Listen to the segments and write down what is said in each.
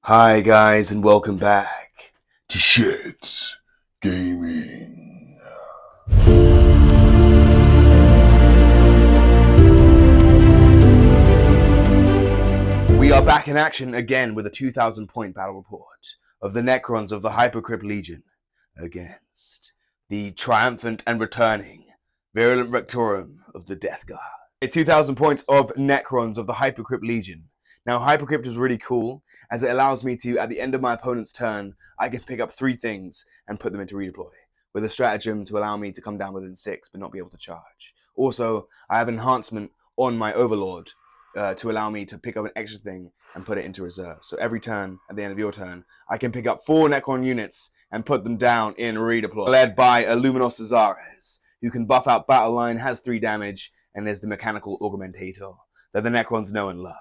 Hi guys, and welcome back to Shit's Gaming. We are back in action again with a 2,000 point battle report of the Necrons of the Hypercrypt Legion against the triumphant and returning Virulent Rectorum of the Death Guard. 2,000 points of Necrons of the Hypercrypt Legion. Now, Hypercrypt is really cool as it allows me to, at the end of my opponent's turn, I can pick up 3 things and put them into redeploy, with a stratagem to allow me to come down within 6 but not be able to charge. Also, I have enhancement on my Overlord to allow me to pick up an extra thing and put it into reserve. So every turn, at the end of your turn, I can pick up 4 Necron units and put them down in redeploy. Led by Luminos Cesares, who can buff out Battle Line, has 3 damage, and is the mechanical augmentator that the Necrons know and love.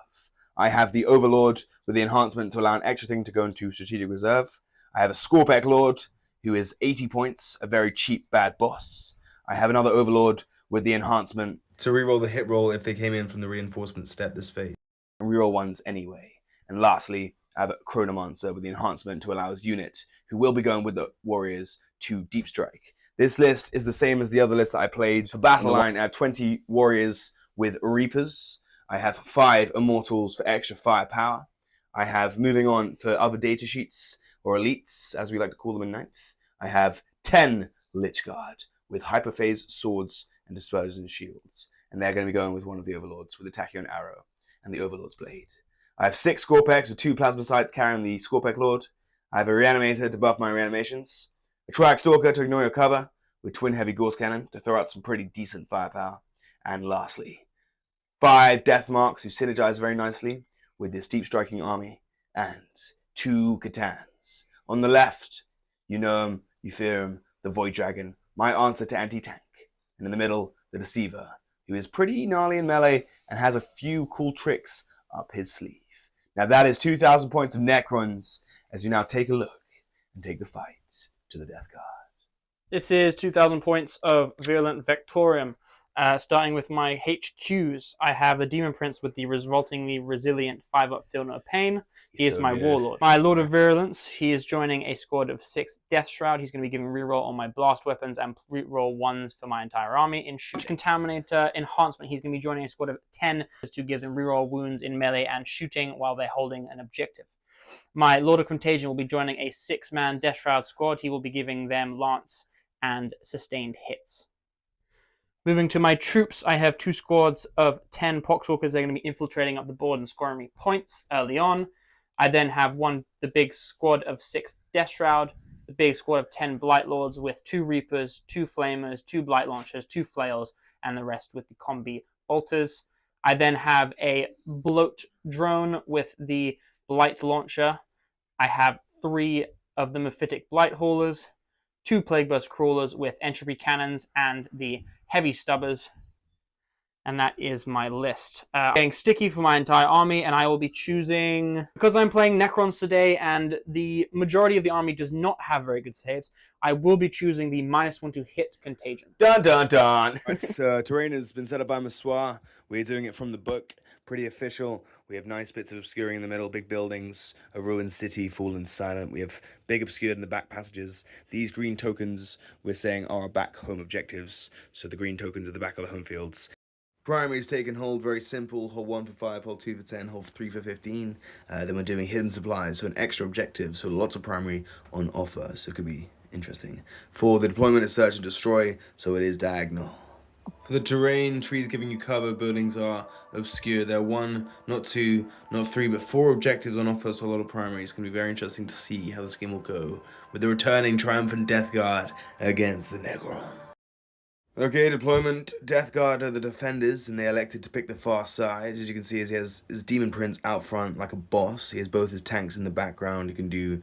I have the Overlord with the enhancement to allow an extra thing to go into strategic reserve. I have a Scorpec Lord, who is 80 points, a very cheap bad boss. I have another Overlord with the enhancement to reroll the hit roll if they came in from the reinforcement step this phase. And reroll ones anyway. And lastly, I have a Chronomancer with the enhancement to allow his unit, who will be going with the warriors, to deep strike. This list is the same as the other list that I played. For Battle Line, I have 20 warriors with Reapers. I have 5 Immortals for extra firepower. I have, moving on for other data sheets, or elites, as we like to call them in 9th, I have 10 Lich Guard with Hyperphase swords and Dispersion shields. And they're going to be going with one of the Overlords with the Tachyon Arrow and the Overlord's Blade. I have 6 Scorpecs with 2 Plasmacytes carrying the Scorpec Lord. I have a Reanimator to buff my reanimations, a Triac Stalker to ignore your cover, with Twin Heavy Gorse Cannon to throw out some pretty decent firepower. And lastly, 5 Death Marks who synergize very nicely with this deep striking army, and 2 Catans. On the left, you know him, you fear him, the Void Dragon, my answer to anti-tank. And in the middle, the Deceiver, who is pretty gnarly in melee and has a few cool tricks up his sleeve. Now that is 2,000 points of Necrons, as you now take a look and take the fight to the Death Guard. This is 2,000 points of Virulent Rectorum. Starting with my HQs, I have a Demon Prince with the resultingly resilient 5-up Feel No Pain. He is my Warlord. My Lord of Virulence, he is joining a squad of 6 Death Shroud. He's going to be giving reroll on my blast weapons and reroll 1s for my entire army. In Contaminator Enhancement, he's going to be joining a squad of 10 to give them reroll wounds in melee and shooting while they're holding an objective. My Lord of Contagion will be joining a 6-man Death Shroud squad. He will be giving them Lance and sustained hits. Moving to my troops, I have 2 squads of 10 Poxwalkers. They're going to be infiltrating up the board and scoring me points early on. I then have the big squad of 6 Death Shroud, the big squad of 10 Blight Lords with 2 Reapers, 2 Flamers, 2 Blight Launchers, 2 Flails, and the rest with the Combi Bolters. I then have a Bloat Drone with the Blight Launcher. I have 3 of the Mephitic Blight Haulers, 2 Plague Burst Crawlers with Entropy Cannons and the Heavy Stubbers, and that is my list. Getting sticky for my entire army, and I will be choosing, because I'm playing Necrons today and the majority of the army does not have very good saves, I will be choosing the -1 to hit Contagion. Dun dun dun! Terrain has been set up by Massoir. We're doing it from the book, pretty official. We have nice bits of obscuring in the middle, big buildings, a ruined city, fallen silent. We have big obscured in the back passages. These green tokens, we're saying, are our back home objectives. So the green tokens are the back of the home fields. Primary's taken hold, very simple. Hold 1 for 5, hold 2 for 10, hold 3 for 15. Then we're doing hidden supplies, so an extra objective, so lots of primary on offer, so it could be interesting. For the deployment is search and destroy, so it is diagonal. For the terrain, trees giving you cover, buildings are obscure. There are 1, not 2, not 3, but 4 objectives on offer, so a lot of primary. It's going to be very interesting to see how this game will go, with the returning triumphant Death Guard against the Necron. Okay, deployment. Death Guard are the defenders, and they elected to pick the far side. As you can see, he has his Demon Prince out front like a boss. He has both his tanks in the background. He can do,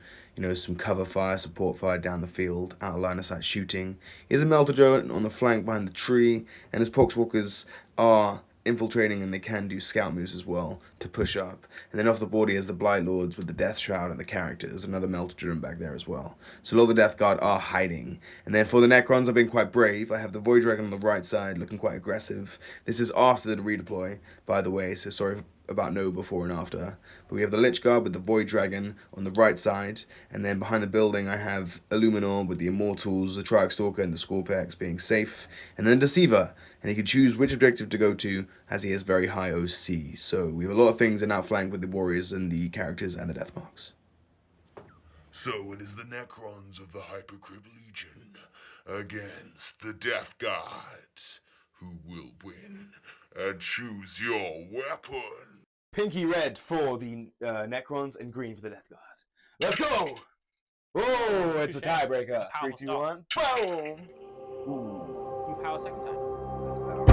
some cover fire, support fire down the field, out of line of sight shooting. He has a Melter Drone on the flank behind the tree, and his Poxwalkers are infiltrating, and they can do scout moves as well to push up. And then off the board he has the Blight Lords with the Death Shroud and the characters, another Melter Drone back there as well. So a lot of the Death Guard are hiding. And then for the Necrons, I've been quite brave. I have the Void Dragon on the right side looking quite aggressive. This is after the redeploy, by the way, so sorry about no before and after. But we have the Lich Guard with the Void Dragon on the right side, and then behind the building I have Illuminor with the Immortals, the Triarch Stalker, and the Scorpex being safe, and then Deceiver, and he can choose which objective to go to as he has very high OC. So we have a lot of things in outflank with the warriors and the characters and the death marks. So it is the Necrons of the Hypercrypt Legion against the Death Guard. Who will win? And choose your weapon. Pinky red for the Necrons and green for the Death Guard. Let's go! Oh, it's a tiebreaker. Power 3, 2, 1. Boom! Ooh. You power second time. That's power.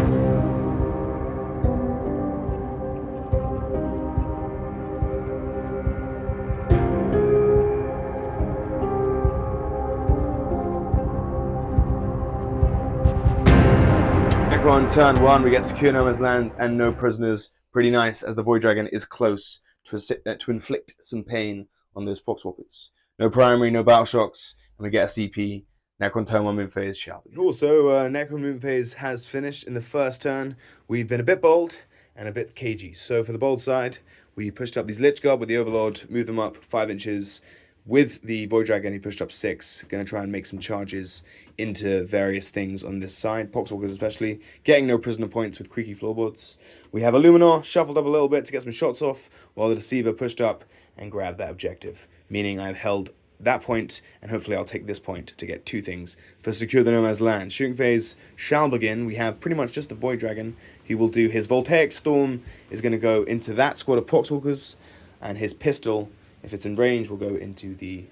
Necron turn 1, we get secure no man's land and no prisoners. Pretty nice, as the Void Dragon is close to inflict some pain on those Poxwalkers. No primary, no battle shocks, and we get a CP. Necron turn 1 mid phase shall be. Cool, so Necron mid phase has finished in the first turn. We've been a bit bold and a bit cagey. So for the bold side, we pushed up these Lich Guard with the Overlord, moved them up 5 inches. With the Void Dragon, he pushed up 6. Going to try and make some charges into various things on this side, Poxwalkers especially. Getting no prisoner points with creaky floorboards. We have Illuminor shuffled up a little bit to get some shots off, while the Deceiver pushed up and grabbed that objective. Meaning I've held that point, and hopefully I'll take this point to get 2 things. For secure the No Man's Land, shooting phase shall begin. We have pretty much just the Void Dragon. He will do his Voltaic Storm, is going to go into that squad of Poxwalkers, and his pistol, if it's in range, will go into the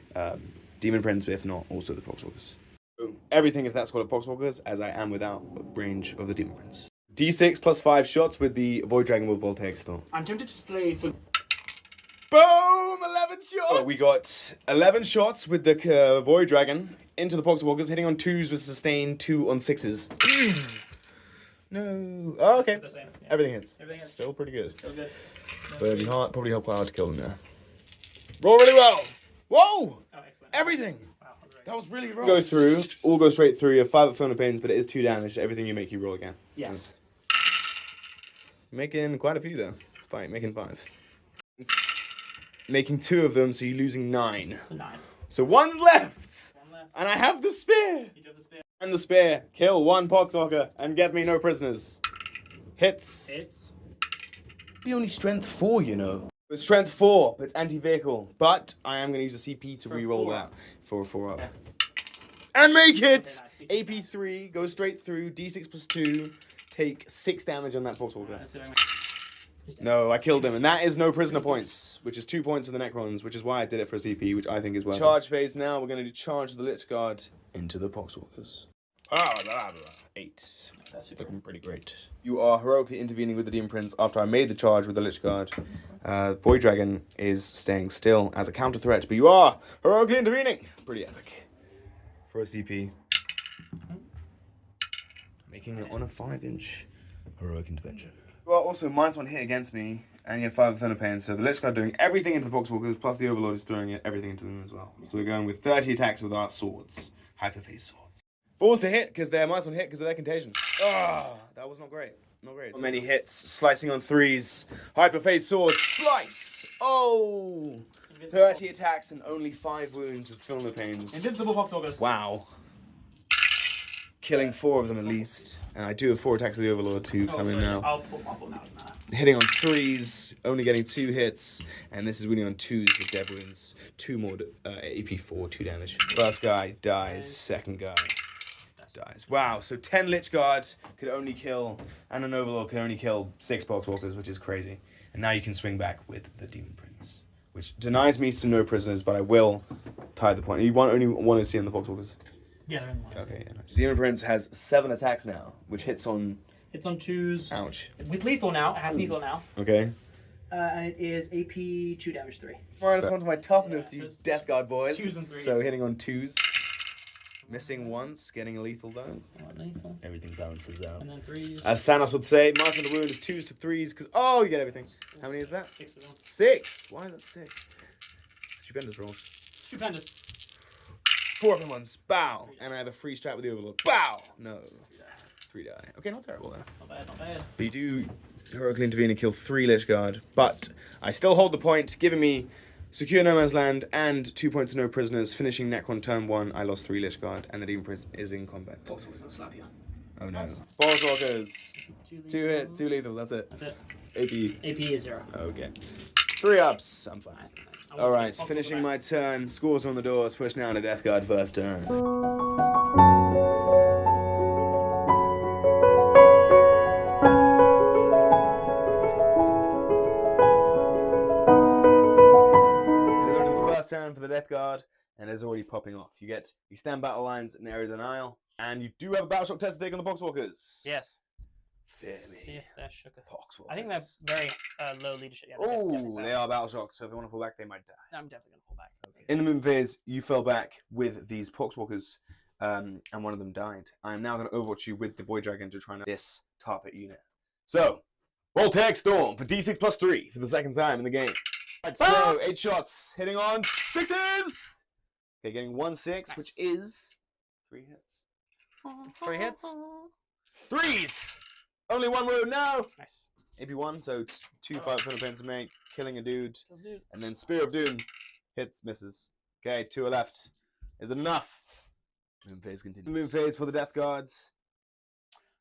Demon Prince, but if not, also the Poxwalkers. So everything is that squad of Poxwalkers, as I am without range of the Demon Prince. D6 plus 5 shots with the Void Dragon with Voltaic Storm. I'm tempted to play for. Boom! 11 shots! Oh, we got 11 shots with the Void Dragon into the Poxwalkers, hitting on 2s with sustain, 2 on 6s. No. Oh, okay. The same. Yeah. Everything hits. Everything hits. Still pretty good. Still good. But it'd be hard, probably help quite hard to kill them there. Roll really well. Whoa! Oh, excellent. Everything. Wow, that was very That was really rough. Go through. All go straight through. You have 5 Phone of Pains, but it is 2 damage. Everything you make, you roll again. Yes. Making quite a few though. Making 5. Making 2 of them, so you're losing 9. So 9. So 1's left. 1 left. And I have the spear. You do have the spear. And the spear. Kill 1 Poxwalker and get me no prisoners. Hits. It's. Be only strength 4, you know. It's strength 4, but it's anti-vehicle. But I am going to use a CP to re-roll that for a 4 up. Okay. And make it! Okay, nice. AP 3, go straight through, D6 plus 2, take 6 damage on that Poxwalker. That's it. No, I killed him, and that is no prisoner points, which is 2 points for the Necrons, which is why I did it for a CP, which I think is well. Charge phase now, we're going to do charge the Lich Guard into the Poxwalkers. 8. That's super. Looking pretty great. You are heroically intervening with the Demon Prince after I made the charge with the Lich Guard. Void Dragon is staying still as a counter threat, but you are heroically intervening. Pretty epic. For a CP. Making it on a 5-inch heroic intervention. You are also -1 hit against me, and you have 5 Thunder Pain, so the Lich Guard doing everything into the Poxwalkers, plus the Overlord is throwing everything into them as well. So we're going with 30 attacks with our swords. Hyperphase swords. 4s to hit, because they're -1 hit because of their contagion. Ah, that was not great. Not great. Not many hits, slicing on 3s. Hyperphase sword, slice! Oh! 30 attacks and only 5 wounds with Filmer Pains. Invincible Poxwalkers. Wow. Killing 4 of them at least. And I do have 4 attacks with the Overlord to come in now. I'll pull now. Doesn't matter. Hitting on 3s, only getting 2 hits, and this is winning on 2s with dev wounds. 2 more AP4, 2 damage. First guy dies, second guy dies. Wow, so 10 Lich Guard could only kill, and an Overlord could only kill 6 Poxwalkers, which is crazy. And now you can swing back with the Demon Prince, which denies me some no prisoners, but I will tie the point. You want only 1 OC on the Poxwalkers? Yeah, they're in the line. Okay, yeah, nice. Demon Prince has 7 attacks now, which hits on... It's on 2s. Ouch. With lethal now. It has lethal now. Okay. And it is AP 2 damage 3. -1 to my toughness, Yeah, so you it's Death Guard boys. 2s and 3s. So hitting on 2s. Missing once, getting a lethal though. Lethal. Everything balances out. And then 3s. As Thanos would say, minus on the wound is 2s to 3s, because, oh, you get everything. How many is that? 6 of them. 6! Why is that 6? Stupendous rolls. Stupendous. 4 up in ones. Bow! And I have a free strike with the Overlord. Bow! No. 3 die. Okay, not terrible though. Not bad, not bad. But you do heroically intervene and kill 3 Lich Guard. But I still hold the point, giving me secure no man's land and 2 points to no prisoners. Finishing Necron turn 1, I lost 3 Lich Guard, and the Demon Prince is in combat. Boxwalkers gonna slap you. Oh no. Forest Walkers. 2 hit, 2 lethal, that's it. That's it. AP. AP is 0. Okay. 3 ups, I'm fine. Nice. Alright, finishing my turn. Scores are on the doors. Push now to Death Guard first turn. Turn for the Death Guard, and it's already popping off. You stand battle lines in area denial, and you do have a battleshock test to take on the Poxwalkers. Yes. Fear me. See, they're shooketh. Poxwalkers. I think they're very low leadership. Yeah, Oh, they are battleshock, so if they want to pull back, they might die. I'm definitely going to pull back. Okay. In the movement phase, you fell back with these Poxwalkers, and one of them died. I am now going to overwatch you with the Void Dragon to try and this target unit. So, Voltaic Storm for D6 plus 3 for the second time in the game. Right, so 8 shots, hitting on 6s. Okay, getting 1 6, nice. which is 3 hits. 3 hits. 3s. Only 1 wound now. Nice. AP1, so 2 5 Philippines to make, killing a dude, Dude. and then Spear of Doom hits, misses. Okay, 2 are left. Is it enough? Moon phase continues. Moon phase for the Death Guards.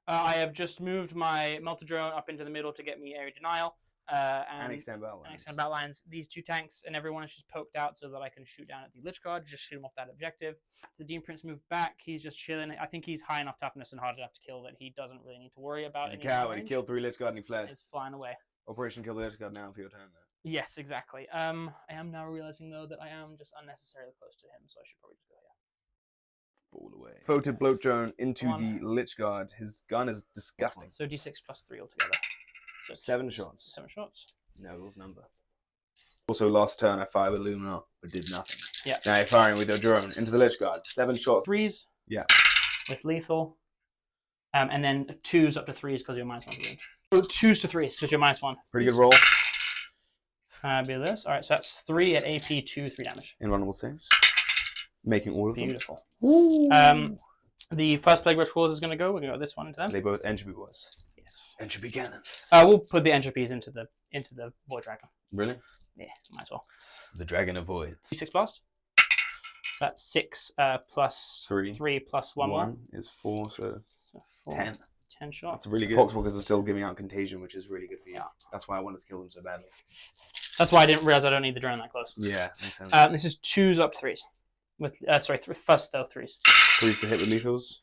I have just moved my multi-drone up into the middle to get me area denial. And extend battle lines. extend battle lines. These 2 tanks and everyone is just poked out so that I can shoot down at the Lich Guard, just shoot him off that objective. The Demon Prince moved back. He's just chilling. I think he's high enough toughness and hard enough to kill that he doesn't really need to worry about. He's a coward. He killed 3 Lich Guard and he fled. He's flying away. Operation Kill the Lich Guard now for your turn, though. Yes, exactly. I am now realizing though that I am just unnecessarily close to him, so I should probably just go here. Fall away. Photed Bloat Drone into the one. the Lich Guard. His gun is disgusting. So D6 plus 3 altogether. So 7 shots. 7 shots. Neville's number. Also, last turn I fired with Luminar, but did nothing. Yeah. Now you're firing with your drone into the Lich Guard. 7 shots. 3s. Yeah. With lethal. And then 2s up to 3s because you're -1 to wound. 2s to 3s because you're -1. Pretty good roll. Fabulous. All right, so that's 3 at AP, 2, 3 damage. Invulnerable saves. Making all of them. Beautiful. The first Plague Rush Claws is going to go. We're going to go this one into them. They both entropy was. Yes. Entropy cannons. We'll put the entropies into the Void Dragon. Really? Yeah, might as well. The Dragon avoids. D6 blast. So that's 6 plus 3 plus 1 more. 1 is 4, so 4, 10. 10 shots. That's really good. Poxwalkers are still giving out contagion, which is really good for you. Yeah. That's why I wanted to kill them so badly. That's why I didn't realize I don't need the drone that close. Yeah, makes sense. This is 2s up 3s. With first though 3s. 3s to hit with lethals.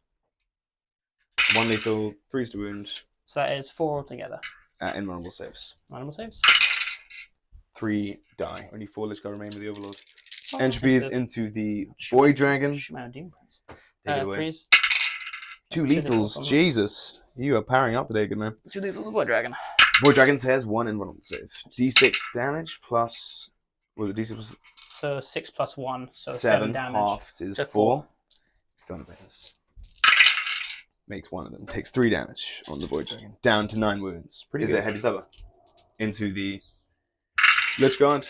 1 lethal, 3s to wound. So that is 4 altogether. Invulnerable saves. Vulnerable saves. 3 die. Only 4 Lich Guard remain with the Overlord. Oh, Entropies into the Void Dragon. Shoot my own Demon Prince. Take it away. 3s. 2 lethals. Jesus. You are powering up today, good man. 2 lethals, Void Dragon. Void Dragon says 1 invulnerable save. D6 damage plus. Was it D6 plus So 6 plus 1, so 7 damage. halved is So 4. Makes 1 of them. Takes 3 damage on the Void Dragon. Down to 9 wounds. Pretty good. Is it heavy stubber? Into the Lich Guard.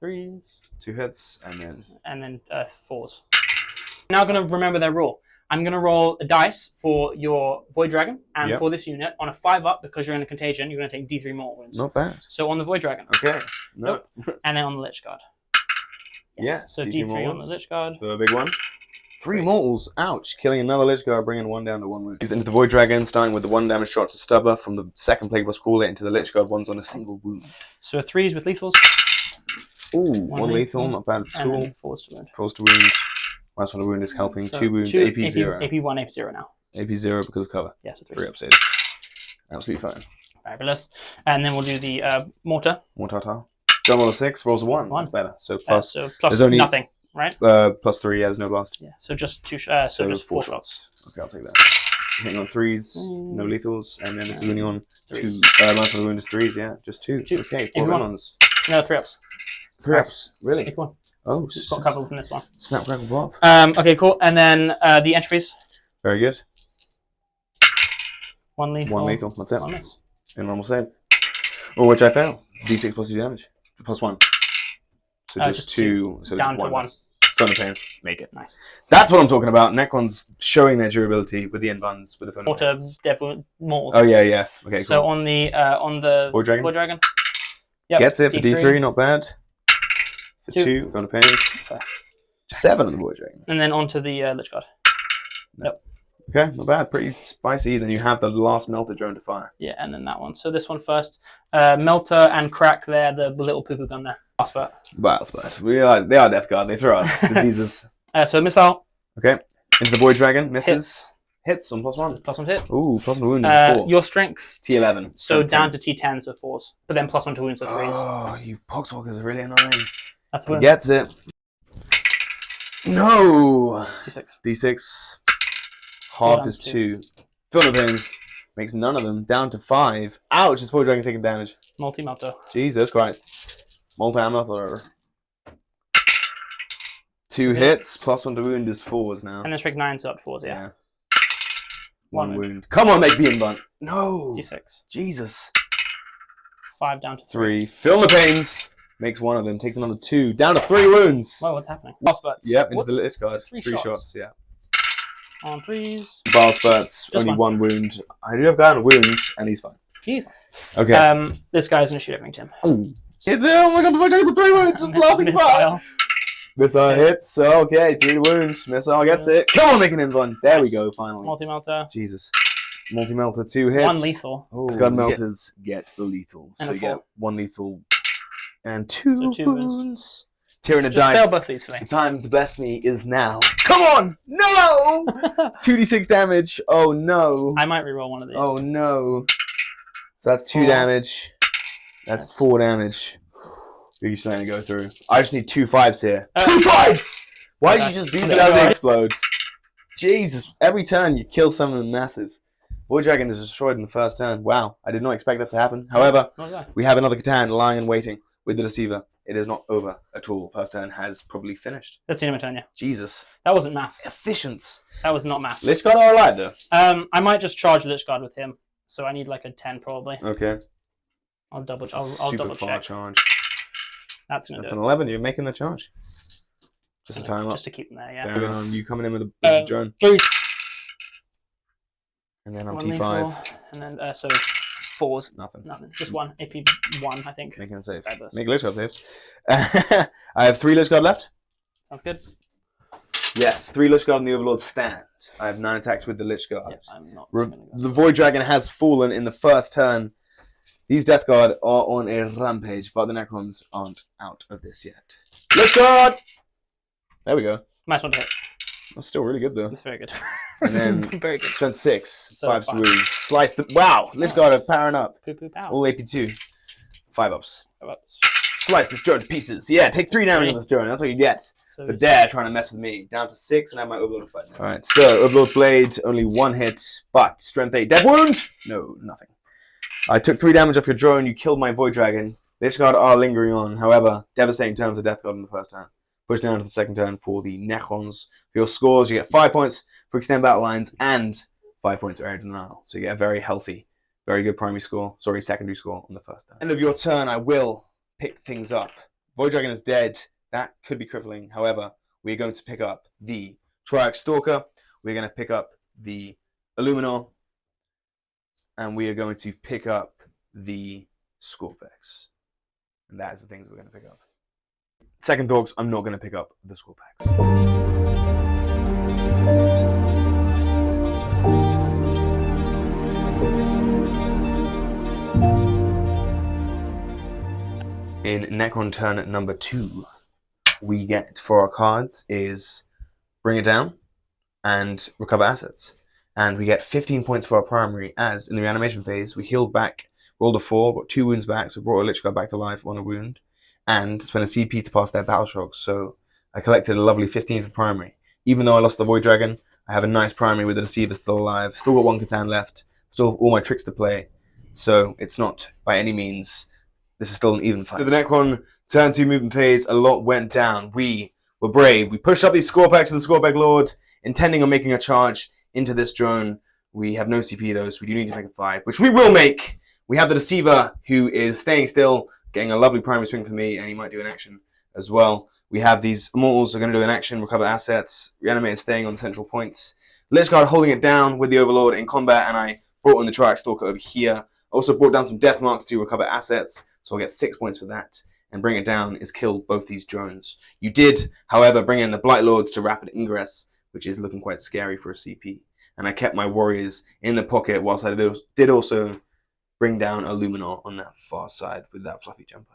3s. 2 hits, and then 4s. Now I'm going to remember their rule. I'm going to roll a dice for your Void Dragon and for this unit. On a 5 up, because you're in a contagion, you're going to take D3 more wounds. not bad. So on the Void Dragon. Okay. No. Nope. And then on the Lich Guard. Yeah. So D3 D3 on wounds. the Lich Guard. So a big one. 3 mortals. Ouch. Killing another Lich Guard, bringing 1 down to 1 wound. He's into the Void Dragon, starting with the 1 damage shot to Stubber from the second Plague Boss Crawler into the Lich Guard. 1's on a single wound. So 3s with lethals. Ooh, 1 lethal. Not bad at And all. then 4s to wound. 4's to wound. Last one to wound is helping. So 2 wounds. AP 0. AP 1, AP 0 now. AP 0 because of cover. Yeah, so 3s. 3 up saves. Absolutely fine. Fabulous. And then we'll do the Mortar. Mortar. Don't roll a 6, rolls a 1. One. That's better. So plus, So plus there's only- nothing, right? plus 3, yeah, there's no blast. Yeah. So just 2. So just 4 shots. Okay, I'll take that. Hitting on 3s, no lethals, and then this is only on 2. 3s. Last one to wound is 3s, yeah, just 2. 2. Okay, 4 Everyone. ones. No, 3 ups. 3 ups, really? Pick one. Oh, Got a couple from this one. snap, crackle, pop. Okay, cool. And then the entropies. Very good. 1 lethal. 1 lethal, that's it. 1 miss. In normal save. Or which I fail. D6 plus 2 damage. Plus 1. So just 2. So Down just to 1. 1. Phone of Pain. Make it. Nice. That's what I'm talking about. Necrons showing their durability with the end buns with the Phone of Mortar, Pain. Devil, Mortals. Oh, yeah. Okay, So cool. on the Void Dragon? Void Dragon. Yep. Gets it for D3, not bad. For 2, Phone of Pain. Sorry. 7 on the Void Dragon. And then onto the Lich Guard. Okay, not bad. Pretty spicy. Then you have the last Melter drone to fire. Yeah, and then that one. So this one first. Melter and Crack there, the little poo-poo gun there. Last part. Well, they are Death Guard. They throw out diseases. So missile. Okay. Into the Void Dragon. Misses. Hits on +1. +1 hit. Ooh, +1 wound is 4. Your strength. T11. So down to T10, so 4s. But then +1 to wounds, so 3s. Oh, you Poxwalkers are really annoying. That's a He win. gets it. No. D6. D6. Halved is 2. Philippines makes none of them. Down to 5. Ouch, is Void Dragon taking damage. Multi-melter. Jesus Christ. Multi-ammo. 2 hits, +1 to wound is 4s now. And then strength 9, so up to 4s, yeah. 1 One wound. Come on, make the invent. No. D6. Jesus. 5 down to 3. Philippines makes 1 of them. Takes another 2. Down to 3 wounds. Whoa, what's happening? Ball spurts. Yep, into What's- the Lich Guard. 3 3 shots, yeah. On 3s. Bile spurts, only one. 1 wound. I do have guy on a wound, and he's fine. He's fine. Okay. This guy's gonna shoot everything, Tim. Oh my god, the Void Dragon's 3 wounds! It's lasting 5! Missile. Missile hits, okay, 3 wounds. Missile gets it. Come on, make an invuln. There we go, finally. Multi-melter. Jesus. Multi-melter, 2 hits. 1 lethal. Oh, gun melters get lethal. So And a you get 4. 1 lethal and 2 So 2 wounds. wounds. Tearing a Just fail dice. both these for me. The time to best me is now. Come on! No! 2d6 damage. Oh no. I might reroll one of these. Oh no. So that's 2 4. damage. That's 4 damage. You're starting to go through. I just need 2 5s here. 2 5s! Why did you just do that? As they explode. Jesus. Every turn you kill something massive. Void Dragon is destroyed in the first turn. Wow. I did not expect that to happen. However, we have another Catan lying and waiting with the Deceiver. It is not over at all. First turn has probably finished. That's the end of my turn, yeah. Jesus. That wasn't math. Efficient. That was not math. Lich Guard are alive though. I might just charge Lich Guard with him. So I need like a 10 probably. Okay. I'll double check. Charge. That's gonna That's do an it. 11. You're making the charge. Just to time up. Just to keep them there, yeah. Fair enough. You coming in with a drone. 3. And then I'm 1 T5. lethal, and then so 4s. Nothing. Nothing. Just 1. AP 1, I think. Making a save. Fabulous. Make Lich Guard saves. I have 3 Lich Guard left. Sounds good. Yes, 3 Lich Guard and the Overlord stand. I have 9 attacks with the Lich Guard. Yeah, I'm not Re- gonna go. the Void Dragon has fallen in the first turn. These Death Guard are on a rampage, but the Necrons aren't out of this yet. Lich Guard! There we go. Nice one to hit. That's still really good though. That's very good. And then very good. strength 6, So 5 to 5. wound. Slice the. Wow! Lich Guard are powering up. Poo poo pow. All AP2. 5 ups. How about this? Slice this drone to pieces. Yeah, take 3 damage on this drone. That's what you get. So For dare trying to mess with me. Down to 6 and I have my Overlord fight now. Alright, so Overlord's Blade, only 1 hit, but strength 8. Dead wound? No, nothing. I took 3 damage off your drone, you killed my Void Dragon. Lich Guard are lingering on, however, devastating turn for Death Guard in the first turn. Push down to the second turn for the Necrons. For your scores, you get 5 points for extend battle lines and 5 points for area denial. So you get a very healthy, very good primary score, sorry, secondary score on the first turn. End of your turn, I will pick things up. Void Dragon is dead. That could be crippling. However, we're going to pick up the Triarch Stalker. We're going to pick up the Illuminor. And we are going to pick up the Scorpex. And that is the things we're going to pick up. Second thoughts, I'm not going to pick up the Scorpex. In Necron turn number 2, we get for our cards is Bring It Down and Recover Assets. And we get 15 points for our primary, as in the reanimation phase, we healed back, rolled a 4, got 2 wounds back, so brought a Lich Guard back to life on a wound, and spent a CP to pass their battle shocks. So I collected a lovely 15 for primary. Even though I lost the Void Dragon, I have a nice primary with the Deceiver still alive, still got 1 Catan left, still have all my tricks to play. So it's not by any means, this is still an even fight. The Necron turn 2 movement phase, a lot went down. We were brave. We pushed up these Scorpex to the Scorpeg Lord, intending on making a charge into this drone. We have no CP though, so we do need to make a 5, which we will make. We have the Deceiver, who is staying still, getting a lovely primary swing for me, and he might do an action as well. We have these immortals are going to do an action, recover assets, reanimate is staying on central points. Lich Guard holding it down with the Overlord in combat, and I brought in the Triarch Stalker over here. Also brought down some Death Marks to recover assets, so I'll get 6 points for that. And bring it down is kill both these drones. You did, however, bring in the Blight Lords to rapid ingress, which is looking quite scary for a CP. And I kept my warriors in the pocket whilst I did also bring down a Luminor on that far side with that fluffy jumper.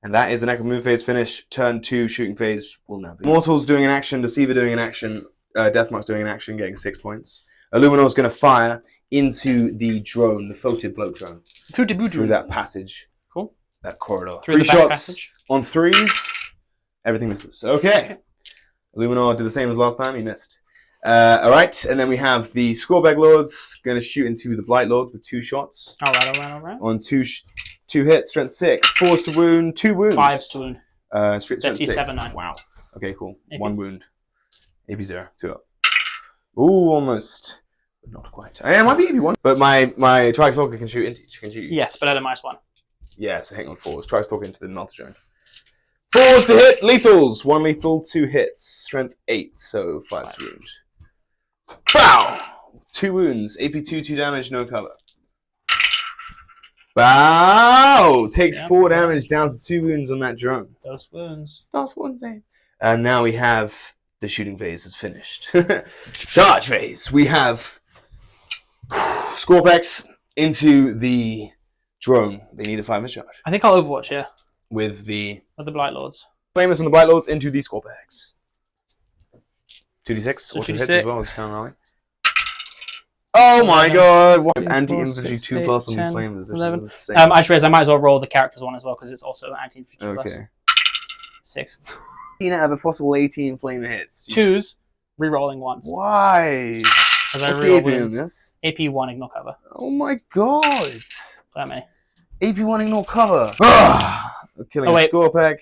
And that is the Necron move phase finished. Turn 2 shooting phase will now be. Mortals doing an action, Deceiver doing an action, Deathmark's doing an action, getting 6 points. Illuminor's going to fire into the drone, the Foetid Bloat drone. Through that passage. Cool. That corridor. Through 3 the back shots passage. on 3s. Everything misses. Okay. Illuminor did the same as last time, he missed. Alright, and then we have the Scorebag Lords going to shoot into the Blight Lords with 2 shots. Alright. On 2 hits, strength 6, 4s to wound, 2 wounds. 5s to wound. Strength 6. 7-9. Wow. Okay, cool. AP. 1 wound. AP 0, 2 up. Ooh, almost. But not quite. I might be AP 1. But my Triarch Stalker can shoot you. Yes, but at a -1. Yeah, so hang on 4s. Triarch Stalker into the North Zone. 4s to hit, lethals. 1 lethal, 2 hits. Strength 8, so 5 to wound. Bow! 2 wounds. AP 2, 2 damage, no cover. Bow! Takes 4 damage down to 2 wounds on that drone. Those wounds. That's one thing. And now we have the shooting phase is finished. Charge phase. We have Scorpex into the drone. They need a 5-minute charge. I think I'll Overwatch, yeah. With the Blight Lords. flamers from the Blight Lords into the Scorpex. 2d6. So What's the 2d6. hits as well? It's kind of gnarly. Oh my god! What anti-infantry 2+ on these flamers? This 11. is insane. I just realized I might as well roll the characters one as well because it's also anti-infantry 2+. Okay. 6. 18 out of a possible 18 flamer hits. 2s, re-rolling 1s. Why? As I What's the re-roll AP on wounds. this? AP 1, ignore cover. Oh my god! That many. AP 1 ignore cover. Killing Oh, a wait. Scorpec.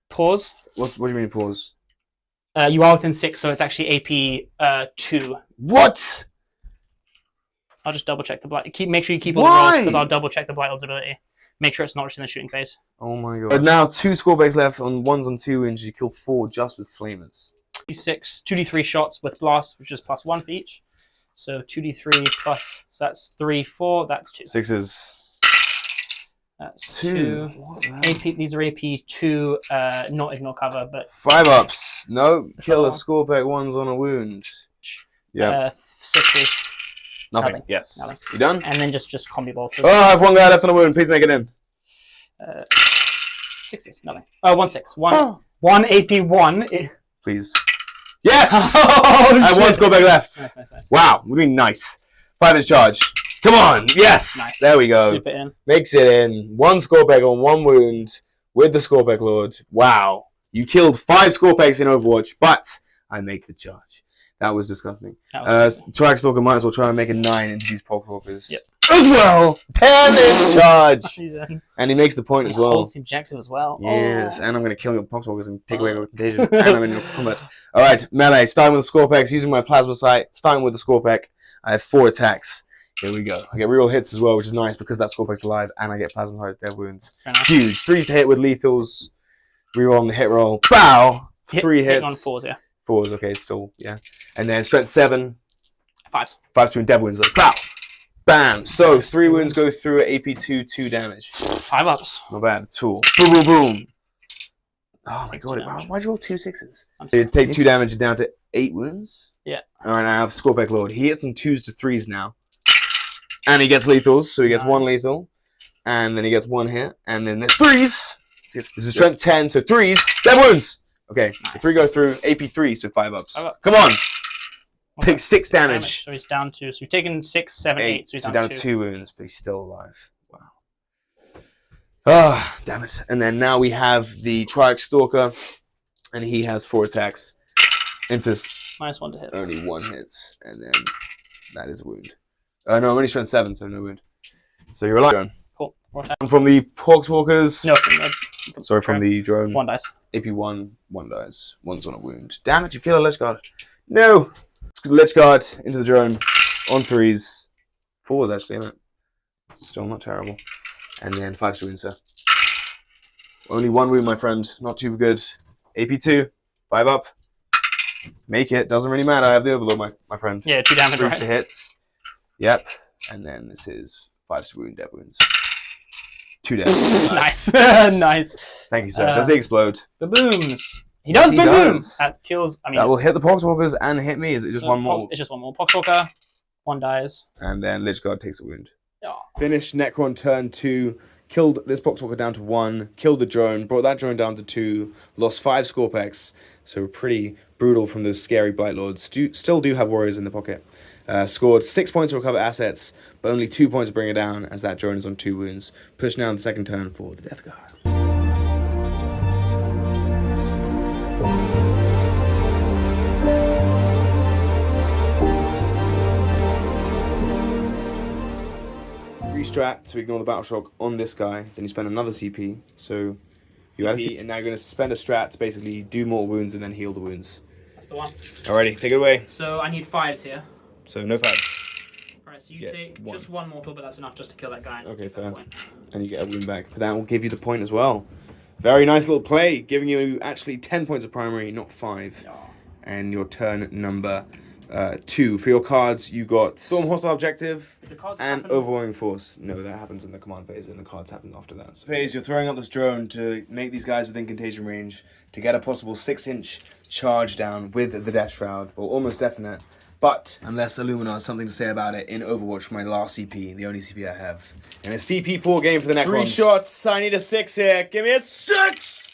Pause. What do you mean pause? You are within 6, so it's actually AP 2. What? I'll just double check the blight. Make sure you keep all Why? the rolls because I'll double check the blight lord's ability. Make sure it's not just in the shooting phase. Oh my god. But now 2 Scorpecs left on 1s on 2 inches. You kill 4 just with flamers. 2d3 shots with blast, which is +1 for each. So 2d3 plus, so that's 3, 4, that's 2. 6s. That's 2. 2. What the hell? AP, these are AP 2, not ignore cover, but 5 ups. No. Kill a Sure. Scorpec 1s on a wound. Yeah. 6s. Nothing. nothing. Yes. Nothing. You done? And then just combi ball through. Oh, I have 1 guy left on a wound. Please make it in. 6s, nothing. Oh, 1 6. 1, Oh. 1 AP 1. Please. Yes! Oh, I have 1 Scorpec left. Nice. Wow. We're doing nice. 5-inch charge. Come on. Yes. Nice. There we go. Super in. Makes it in. 1 Scorpec on 1 wound with the Scorpec Lord. Wow. You killed 5 Scorpecs in Overwatch, but I make the charge. That was disgusting. That was Triarch Stalker might as well try and make a 9 into these Pogstalkers. Yep. As well. 10-inch charge. cool. And he makes the point as well. Holds the objective as well. Yes, Oh. and I'm going to kill your Pogstalkers and take away your contagion. And I'm in combat. Alright, melee. Starting with the Scorpex, using my Plasma Sight. Starting with the Scorpec. I have 4 attacks. Here we go. I get reroll hits as well, which is nice because that Scorpec's alive, and I get Plasma Sight dead wounds. Fair enough. Huge. 3s to hit with lethals. Reroll on the hit roll. Bow! 3 Hitting hits. on 4s, yeah. 4s, okay, still, yeah. And then strength 7. 5s. 5s to dev wounds. Like, bow! Bam! So 3 wounds go through at AP 2, 2 damage. 5 ups. Not bad at all. Boom, boom, boom. Oh my 6 god, damage. why'd you roll 2 6s? I'm So you sorry. take 2 damage down to 8 wounds? Yeah. Alright, I have Scorpec Lord. He hits on 2s to 3s now. And he gets lethals, so he gets 1 Nice. lethal. And then he gets 1 hit. And then there's 3s! This is strength 10, so 3s. Dead wounds! Okay, so Nice. 3 go through, AP 3, so 5 ups. 5 up. Come on! Okay. Takes 6 damage. So he's down to. So we've taken 6, 7, 8. So he's so down, down to to 2. 2 wounds, but he's still alive. Wow. Ah, damn it. And then now we have the Triarch Stalker, and he has 4 attacks. Infus -1 to hit. only 1 hits, and then that is a wound. No, I'm only strength 7, so no wound. So you're alive. Cool. 4 attacks. From the Pogswalkers. No, Sorry, from the drone. 1 dice. AP 1, 1 dies. 1's on a wound. Damn it, you kill a Lich Guard. No! Lich Guard into the drone. On 3s. 4s actually, isn't it? Still not terrible. And then 5's to wound, sir. Only 1 wound, my friend. Not too good. AP2, 5 up. Make it. Doesn't really matter. I have the overload, my friend. Yeah, 2 damage, 3 right? to hits. Yep. And then this is 5 to wound, dead wounds. 2 dead. Nice. Nice. Thank you, sir. Does he explode? Babooms. He Yes, does he baboom. does. That kills. I mean, That will hit the Poxwalkers and hit me. Is it just so one more? It's just one more. Poxwalker. 1 dies. And then Lich Guard takes a wound. Oh. Finished Necron turn 2. Killed this Poxwalker down to 1. Killed the drone. Brought that drone down to 2. Lost 5 Scorpex. So pretty brutal from those scary Blight Lords. Still do have warriors in the pocket. Scored 6 points to recover assets, but only 2 points to bring it down as that drone is on 2 wounds. Push now on the second turn for the Death Guard. Restrat to ignore the Battle Shock on this guy, then you spend another CP. So you add a CP, and now you're going to spend a strat to basically do more wounds and then heal the wounds. That's the one. Alrighty, take it away. So I need 5s here. So no fights. Alright, so you Get take 1. just 1 mortal, but that's enough just to kill that guy. Okay, Take that fair. point. And you get a wound back. But that will give you the point as well. Very nice little play, giving you actually 10 points of primary, not 5. Oh. And your turn number 2. For your cards, you got Storm Hostile Objective The cards and happen- Overwhelming Force. No, that happens in the command phase, and the cards happen after that. So phase, you're throwing up this drone to make these guys within contagion range to get a possible 6-inch charge down with the Death Shroud. Well, almost definite. But unless Illumina has something to say about it in Overwatch, my last CP, the only CP I have. And a CP pool game for the Necrons. 3 shots, I need a 6 here. Give me a 6!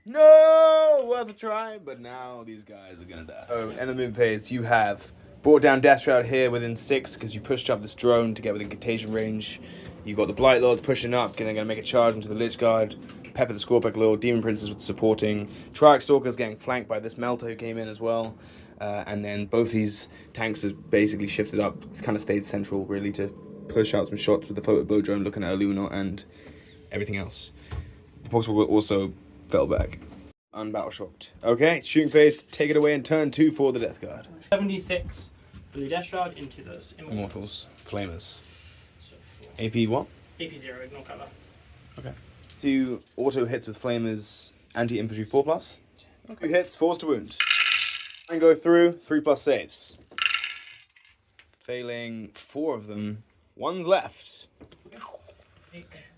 No! Worth a try, but now these guys are gonna die. Oh, end of the moon phase, you have brought down Death Shroud here within 6 because you pushed up this drone to get within contagion range. You got the Blight Lords pushing up, and they're gonna make a charge into the Lich Guard. Pepper the Scorpec Lord, Demon Princess with supporting. Triarch Stalker's getting flanked by this Melter who came in as well. And then both these tanks has basically shifted up. It's kind of stayed central really to push out some shots with the photo bow drone looking at Illumina and everything else. The Poxwalker also fell back. Unbattle shocked. Okay, shooting phase, take it away in turn 2 for the Death Guard. 76 for the Death Shroud into those Immortals, Flamers. So AP what? AP0, ignore cover. Okay. 2 auto hits with Flamers, anti-infantry 4+. Okay. 2 hits, 4s to wound. And go through, 3+ saves. Failing 4 of them. 1's left.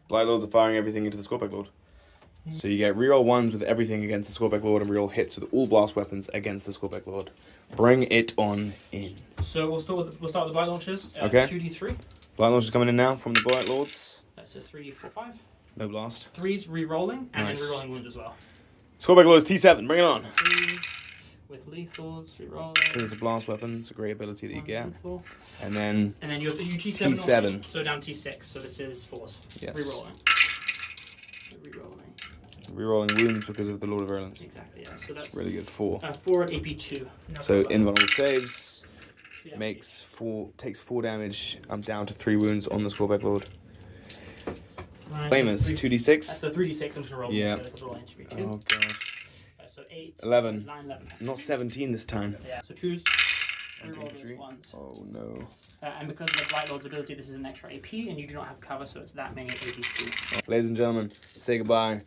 Blight Lords are firing everything into the Scorpec Lord. So you get reroll 1s with everything against the Scorpec Lord and reroll hits with all blast weapons against the Scorpec Lord. Bring it on in. So we'll start with the Blight launchers. Okay. 2d3. Blight Lords is coming in now from the Blight Lords. That's a 3, 4, 5. No blast. 3's re-rolling and Nice. then re-rolling wounds as well. Scorpec Lord is T7, bring it on. 3 with lethals, re-rolling. Because it's a blast weapon, it's a great ability that you get. Lethal. And then And then you T7. T7. So down T6. So this is 4s. Yes. Re-rolling. Re-rolling. rerolling wounds because of the Lord of Virulence. Exactly, yeah. So that's It's really good. 4. 4 at AP2. No So problem. invulnerable saves, Yeah. takes 4 damage. I'm down to 3 wounds on the Scorpec Lord. Right, Flamers, three- 2d6. So 3d6, I'm just going to roll. Yeah. Roll into AP2. Oh god. So 8. Eleven. So 9, 11. Not 17 this time. Yeah. So choose. Reroll those Anti-infantry. ones. Oh no. And because of the Blight Lord's ability, this is an extra AP, and you do not have cover, so it's that many AP2. Ladies and gentlemen, say goodbye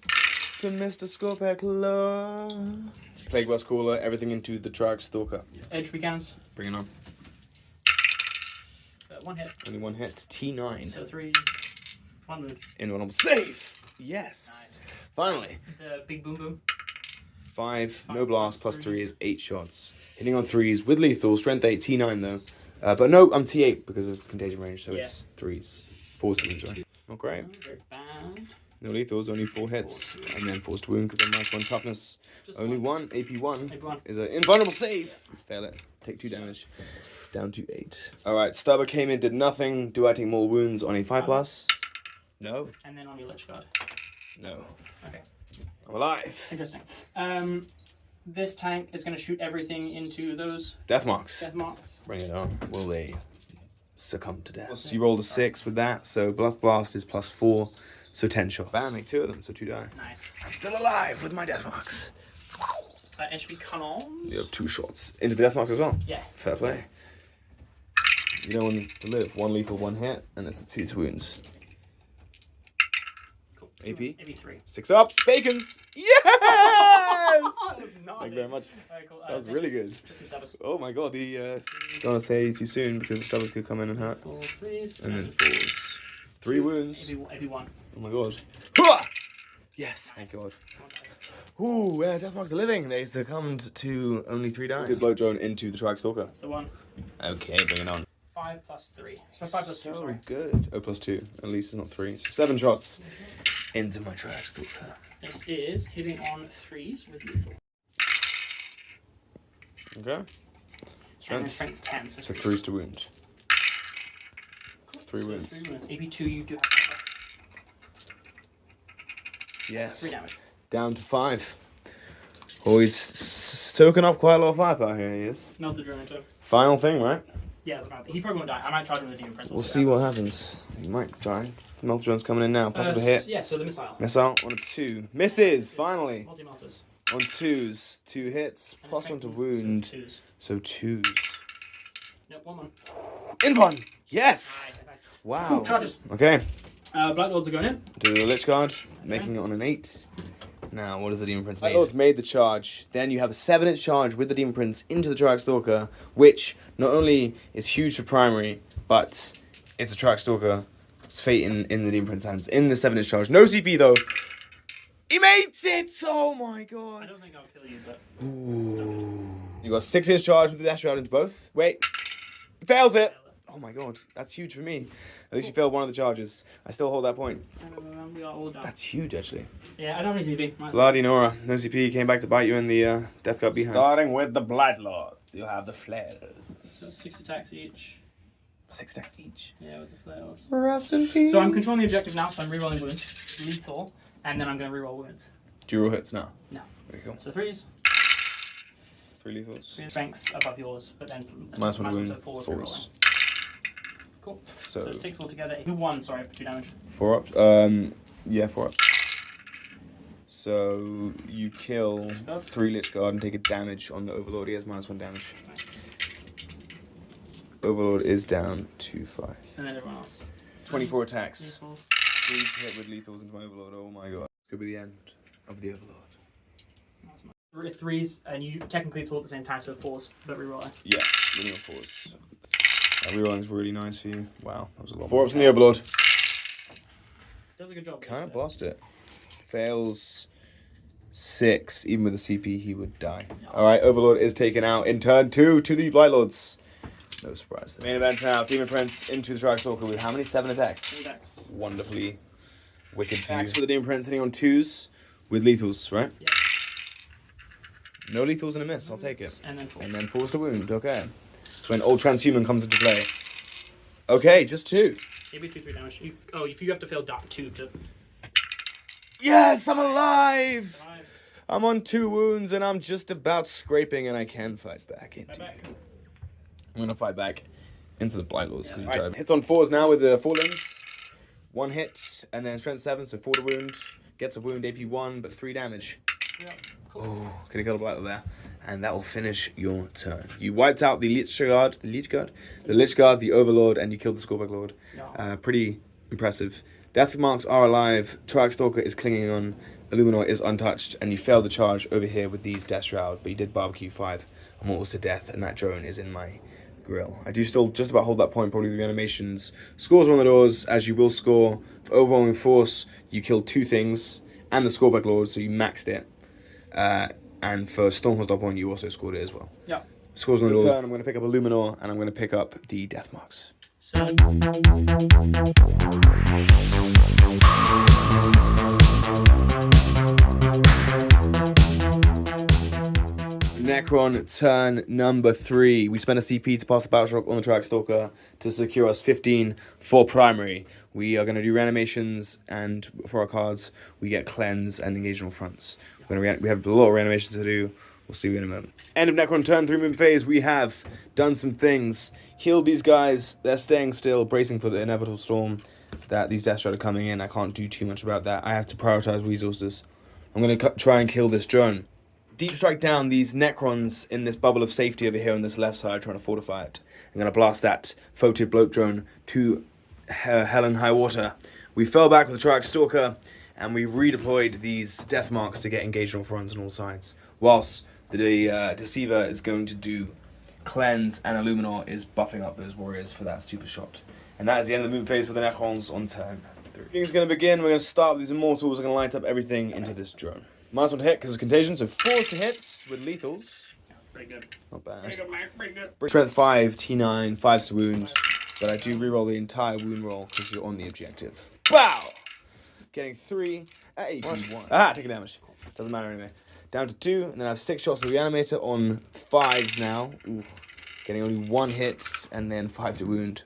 to Mr. Scorpec Lord. Plague Blast Caller, everything into the Triarch Stalker. Edge begins. Bring it on. 1 hit. Only 1 hit. T9. So 3. 1 move. Invulnerable save. Yes. Nice. Finally. The big boom boom. 5, no Five blast, plus plus three. 3 is 8 shots. Hitting on 3s with lethal, strength 8, T9 though. But no, I'm T8 because of contagion range, so Yeah. it's 3s. 4s to wound, sorry. Not great. Very bad. No lethals, only 4 hits. And then 4s to wound because I'm -1 toughness. Just Only one. 1, AP1 AP1. is an invulnerable save. Fail it. Take 2 damage. Down to 8. Alright, Stubber came in, did nothing. Do I take more wounds on a 5+? No. And then on your Lich Guard. No. Okay. I'm alive. Interesting. This tank is going to shoot everything into those Death marks. death marks. Bring it on. Will they succumb to death? You rolled a 6 with that, so Bluff Blast is +4, so 10 shots. Bam, make 2 of them, so 2 die. Nice. I'm still alive with my death marks. HP canons. You have 2 shots. Into the death marks as well. Yeah. Fair play. You don't want to live. 1 lethal, 1 hit, and it's 2 wounds. Cool. AP? AP3. 6 ups, bacons! Yes! Thank you very much. Alright, cool. That was really good. Just some stabbers. Oh my god, don't want to say too soon because the stabbers could come in and hurt. 4 threes. And then 4s. 3 wounds. Every one. Oh my god. Hooah! Yes, thank God. Ooh, Death Marks are living. They succumbed to only 3 dying. Good blow drone into the Trike Stalker. That's the one. Okay, bring it on. 5 plus 3. So 5 plus 2, sorry. Good. Oh, plus 2. At least it's not 3. So 7 shots into my Trike Stalker. This is hitting on 3s with lethal. Okay. And then Strength. strength 10. So, So 3s to wound. 3 wounds. 3 wounds. AB2, you do have cover. Yes. 3 damage. Down to 5. Oh, he's soaking up quite a lot of firepower here, he is. Melted drone into him. Final thing, right? Yeah, it's about, he probably won't die. I might charge him with a demon prince. We'll see what happens. He might die. Melter drone's coming in now. Possible hit. Yeah, so the missile. Missile on a 2. Misses, finally. Multi-melters. On 2s. 2 hits. And Plus 1 to strength wound. 2s. So 2s. Nope, 1. In one! Yes! Nice. Wow. Charges. Okay. Black Lords are going in. Do the Lich Guard, making it on an 8. Now, what does the Demon Prince need? Eight. Lord's made the charge. Then you have a 7-inch charge with the Demon Prince into the Trike Stalker, which not only is huge for primary, but it's a Trike Stalker. It's fate in the Demon Prince hands. In the 7-inch charge. No CP though. He makes it! Oh my god. I don't think I'll kill you, but... Ooh. You got 6-inch charge with the dash out into both. Wait. He fails it. Oh my god. That's huge for me. At least you failed one of the charges. I still hold that point. We are all done. That's huge actually. Yeah, I don't need to be. Bloody Nora. No CP came back to bite you in the Death Guard behind. Starting with the Blight Lords. You have the flares. So 6 attacks each. 6 attacks each. Yeah, with the flares. Rest in peace. So I'm controlling the objective now, so I'm rerolling wounds. Lethal. And then I'm going to reroll wounds. Do you roll hits now? No. Very cool. So 3s. 3 lethals. Strength above yours, but then Minus 1 to wound. so 4 4s. Cool. So So 6 altogether. 1, sorry, 2 damage. 4 up. Yeah, 4 up. So you kill 3 Lich Guard and take a damage on the Overlord. He has minus 1 damage. Nice. Overlord is down to 5. And then everyone else. 24 attacks. Lethals. 3 hit with lethals into my Overlord. Oh my god. Could be the end of the Overlord. That's my- 3s, and you technically it's all at the same time, so 4s, but reroll it. Yeah, winning on 4s. Rerolling is really nice for you. Wow, that was a lot. 4 ups in the Overlord. Does a good job. Kind of bossed it. Fails 6. Even with the CP, he would die. Alright, Overlord is taken out in turn 2 to the Blight Lords. No surprise there. Main event now, Demon Prince into the Trike Stalker with how many? 7 attacks? 3 attacks. Wonderfully wicked attacks for the Demon Prince hitting on 2s with lethals, right? Yeah. No lethals and a miss, I'll take it. And then 4. And then 4s to wound, okay. So when Old Transhuman comes into play. Okay, just 2. Maybe 2, 3 damage. If you have to fail 2 to... Yes, I'm alive! Nice. I'm on 2 wounds and I'm just about scraping and I can fight back into Fight back. you. I'm gonna fight back into the Blight Lords. Yeah. Right. Hits on 4s now with the Fallen's. 1 hit and then strength 7, so 4 to wound. Gets a wound, AP 1, but 3 damage. Yeah, cool. Oh, could have killed a Blight Lord there. And that will finish your turn. You wiped out the Lich Guard, the Overlord, and you killed the Skullback Lord. Yeah. Pretty impressive. Death Marks are alive. Trike Stalker is clinging on. Illuminor is untouched, and you failed the charge over here with these Death Shroud, but you did barbecue 5 Immortals to death, and that drone is in my grill. I do still just about hold that point, probably with the animations. Scores are on the doors, as you will score. For overwhelming force, you killed 2 things, and the Skullback Lord, so you maxed it. And for Stormhorse Point, you also scored it as well. Yeah. Scores on the doors. I'm going to pick up a Luminor, and I'm going to pick up the Death Marks. So... Necron turn number 3. We spent a CP to pass the Battle Shock on the Trike Stalker to secure us 15 for primary. We are going to do reanimations, and for our cards, we get cleanse and engage on fronts. We have a lot of reanimations to do. We'll see you in a moment. End of Necron turn 3 movement phase. We have done some things. Healed these guys. They're staying still, bracing for the inevitable storm that these Death Shroud are coming in. I can't do too much about that. I have to prioritize resources. I'm going to try and kill this drone. Deep strike down these Necrons in this bubble of safety over here on this left side, trying to fortify it. I'm going to blast that Photic Bloat drone to hell and high water. We fell back with the Trike Stalker, and we redeployed these Death Marks to get engaged on fronts on all sides, whilst The Deceiver is going to do Cleanse, and Illuminor is buffing up those warriors for that super shot. And that is the end of the movement phase for the Necrons on turn 3. Things going to begin. We're going to start with these Immortals. We're going to light up everything into this drone. -1 to hit because of Contagion, so 4s to hit with Lethals. Pretty good. Not bad. Pretty good, Mike. Pretty good. Strength 5, T9, 5s to wound. But I do reroll the entire wound roll because you're on the objective. Bow! Getting 3 at AP1. Ah, taking damage. Doesn't matter anyway. Down to 2, and then I have 6 shots of the Reanimator on 5s now. Oof. Getting only 1 hit, and then 5 to wound.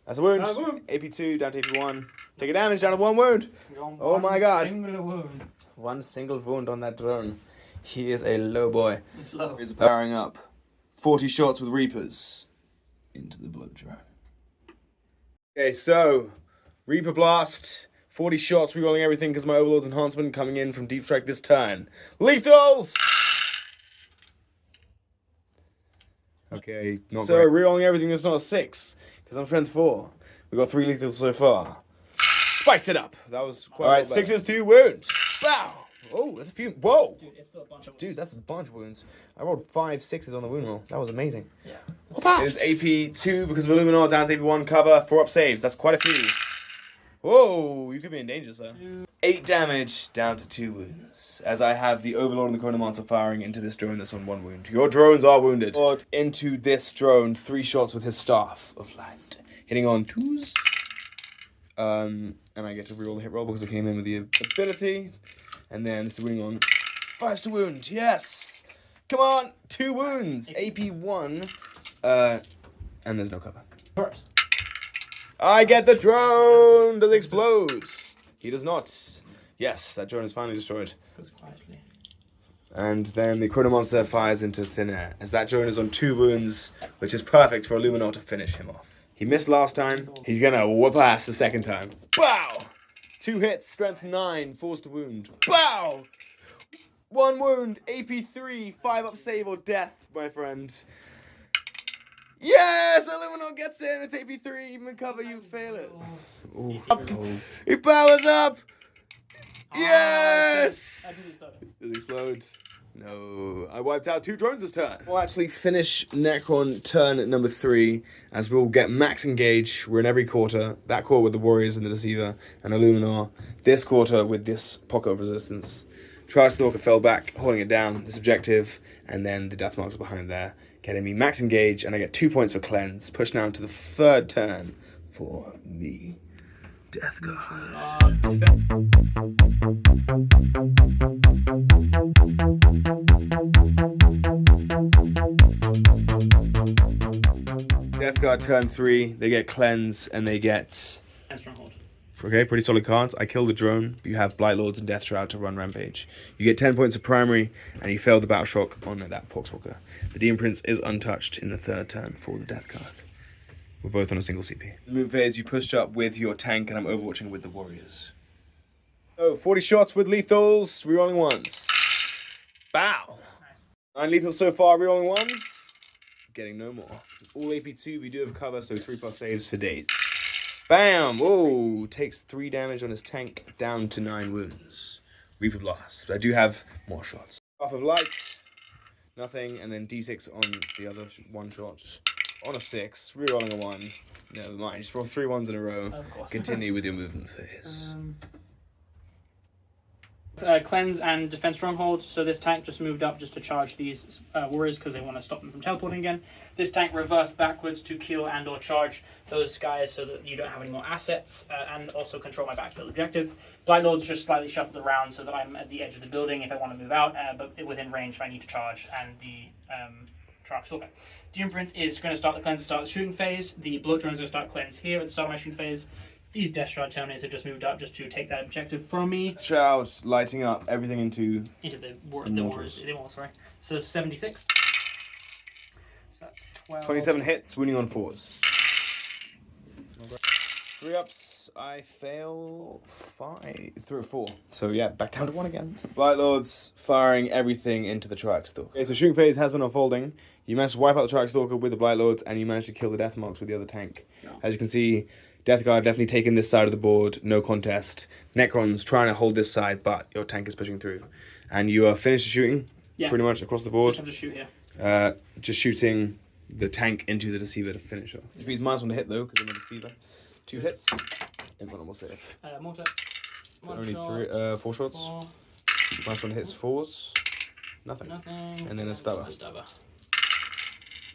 That's a wound. AP2 down to AP1. Taking damage down to 1 wound. Oh my god. Wound. 1 single wound on that drone. He is a low boy. It's low. He's powering up. 40 shots with Reapers into the blood drone. Okay, so Reaper Blast. 40 shots, rerolling everything because my Overlord's Enhancement coming in from Deep Strike this turn. Lethals! Okay, not so great. Rerolling everything that's not a 6 because I'm strength 4. We got 3 lethals so far. Spiked it up. That was quite alright. 6s, 2 wounds. Bow! Oh, that's a few. Whoa! Dude, it's still a bunch of wounds. Dude, that's a bunch of wounds. I rolled 5 6s on the wound roll. That was amazing. Yeah. It's AP2 because of Illuminor, down to AP1 cover, 4 up saves. That's quite a few. Whoa, you could be in danger, sir. 8 damage, down to 2 wounds. As I have the Overlord and the Chronomancer firing into this drone that's on 1 wound. Your drones are wounded. Into this drone, 3 shots with his Staff of Light. Hitting on 2s. And I get to reroll the hit roll because I came in with the ability. And then this is winning on 5s to wound. Yes! Come on! 2 wounds! AP1. And there's no cover. First. I get the drone! Does it explode? He does not. Yes, that drone is finally destroyed. Goes quietly. And then the Chronomancer fires into thin air, as that drone is on 2 wounds, which is perfect for Illuminor to finish him off. He missed last time. He's gonna whoop ass the second time. Bow! 2 hits, strength 9, 4s to wound. Bow! 1 wound, AP3, 5 up save or death, my friend. Yes! Illuminor gets him! It's AP3, even cover, you fail it. Ooh. He powers up! Yes! Does it explode? No. I wiped out 2 drones this turn. We'll actually finish Necron turn number 3, as we'll get max engage. We're in every quarter. That quarter with the Warriors and the Deceiver and Illuminor. This quarter with this pocket of resistance. Tri-Stalker fell back, holding it down, this objective, and then the Death Marks are behind there. Getting me max engage, and I get 2 points for cleanse. Push now to the 3rd turn for the Death Guard. Death Guard turn 3, they get cleanse, and they get... And Stronghold. Okay, pretty solid cards. I kill the drone, but you have Blight Lords and Death Shroud to run Rampage. You get 10 points of primary, and you fail the Battle Shock on that Poxwalker. The Demon Prince is untouched in the 3rd turn for the Death Guard. We're both on a single CP. The move phase, you pushed up with your tank, and I'm overwatching with the Warriors. Oh, 40 shots with lethals, rerolling 1s. Bow! Nice. 9 lethals so far, rerolling 1s. Getting no more. All AP2, we do have cover, so 3+ saves for days. Bam! Whoa! Takes 3 damage on his tank, down to 9 wounds. Reaper Blast. But I do have more shots. Half of light, nothing, and then D6 on the other 1 shot. On a 6, rerolling a 1. Never mind, just roll 3 1s in a row. Of course. Continue with your movement phase. Cleanse and Defense Stronghold. So this tank just moved up just to charge these warriors because they want to stop them from teleporting again. This tank reversed backwards to kill and or charge those guys so that you don't have any more assets and also control my backfield objective. Blight Lords just slightly shuffled around so that I'm at the edge of the building if I want to move out, but within range if I need to charge, and the Stalker. Demon Prince is going to start the cleanse, start the shooting phase. The Blood Drone is going to start cleanse here at the start of my shooting phase. These Death Shroud Terminators have just moved up just to take that objective from me. Shroud lighting up everything into the Warriors. Sorry. So 76. So that's 12. 27 hits, winning on 4s. 3 ups, I fail 5 through 4. So yeah, back down to 1 again. Blight Lords firing everything into the Tri-Stalker. Okay, so shooting phase has been unfolding. You managed to wipe out the Tri-Stalker with the Blight Lords, and you managed to kill the Death Marks with the other tank. Yeah. As you can see, Death Guard definitely taking this side of the board, no contest. Necrons trying to hold this side, but your tank is pushing through. And you are finished shooting. Yeah. pretty much across the Just board. have to shoot here. Just shooting the tank into the deceiver to finish off. Which means minus 1 to hit though, because I'm a deceiver. 2 hits, invulnerable save. Mortar. One Only shot, 4 shots. 4, Minus 1 hits 4s. Nothing. nothing. And then a stubber. just a stubber.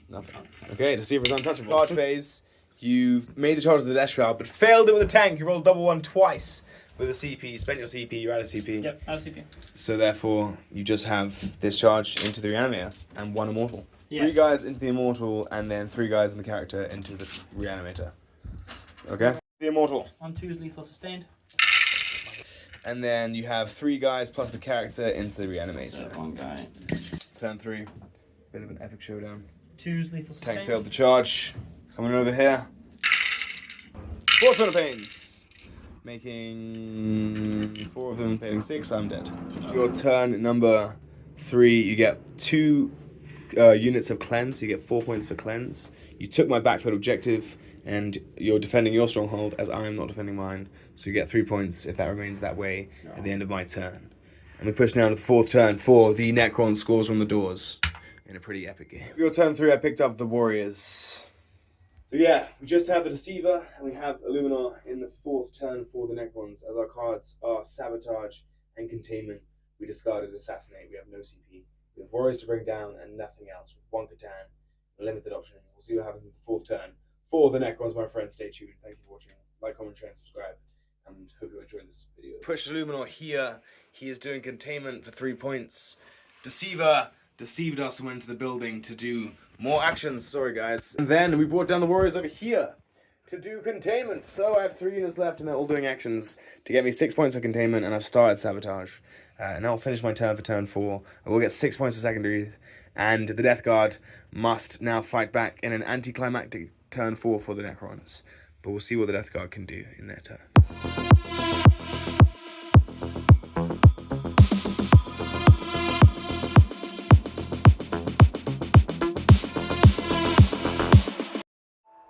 Nothing. Okay, deceiver's untouchable. Charge phase. You made the charge of the Death Shroud, but failed it with a tank. You rolled double 1 twice with a CP. Spent your CP, you're out of CP. Yep, out of CP. So therefore, you just have this charge into the Reanimator and 1 Immortal. Yes. 3 guys into the Immortal and then 3 guys in the character into the Reanimator. Okay? The Immortal. 1/2 is lethal sustained. And then you have 3 guys plus the character into the So Reanimator. 1 guy. Turn 3. Bit of an epic showdown. 2 is lethal sustained. Tank failed the charge. Coming over here. 4 Philippines. Making 4 of them, failing 6. I'm dead. Your turn number 3, you get 2 units of cleanse. You get 4 points for cleanse. You took my backfield objective, and you're defending your stronghold as I am not defending mine. So you get 3 points if that remains that way at the end of my turn. And we push now to the 4th turn for the Necron scores on the doors in a pretty epic game. Your turn 3, I picked up the Warriors. So yeah, we just have the Deceiver, and we have Illuminar in the 4th turn for the Necrons, as our cards are Sabotage and Containment. We discarded Assassinate, we have no CP. We have Warriors to bring down and nothing else, with 1 Catan, a limited option. We'll see what happens in the 4th turn for the Necrons, my friends. Stay tuned. Thank you for watching. Like, comment, share, and subscribe. And hope you enjoyed this video. Push Illuminor here. He is doing Containment for 3 points. Deceiver deceived us and went into the building to do more actions. Sorry, guys. And then we brought down the Warriors over here to do Containment. So I have 3 units left, and they're all doing actions to get me 6 points of Containment, and I've started Sabotage. And I'll finish my turn for turn 4. I will get 6 points of Secondaries, and the Death Guard must now fight back in an anticlimactic turn 4 for the Necrons. But we'll see what the Death Guard can do in their turn.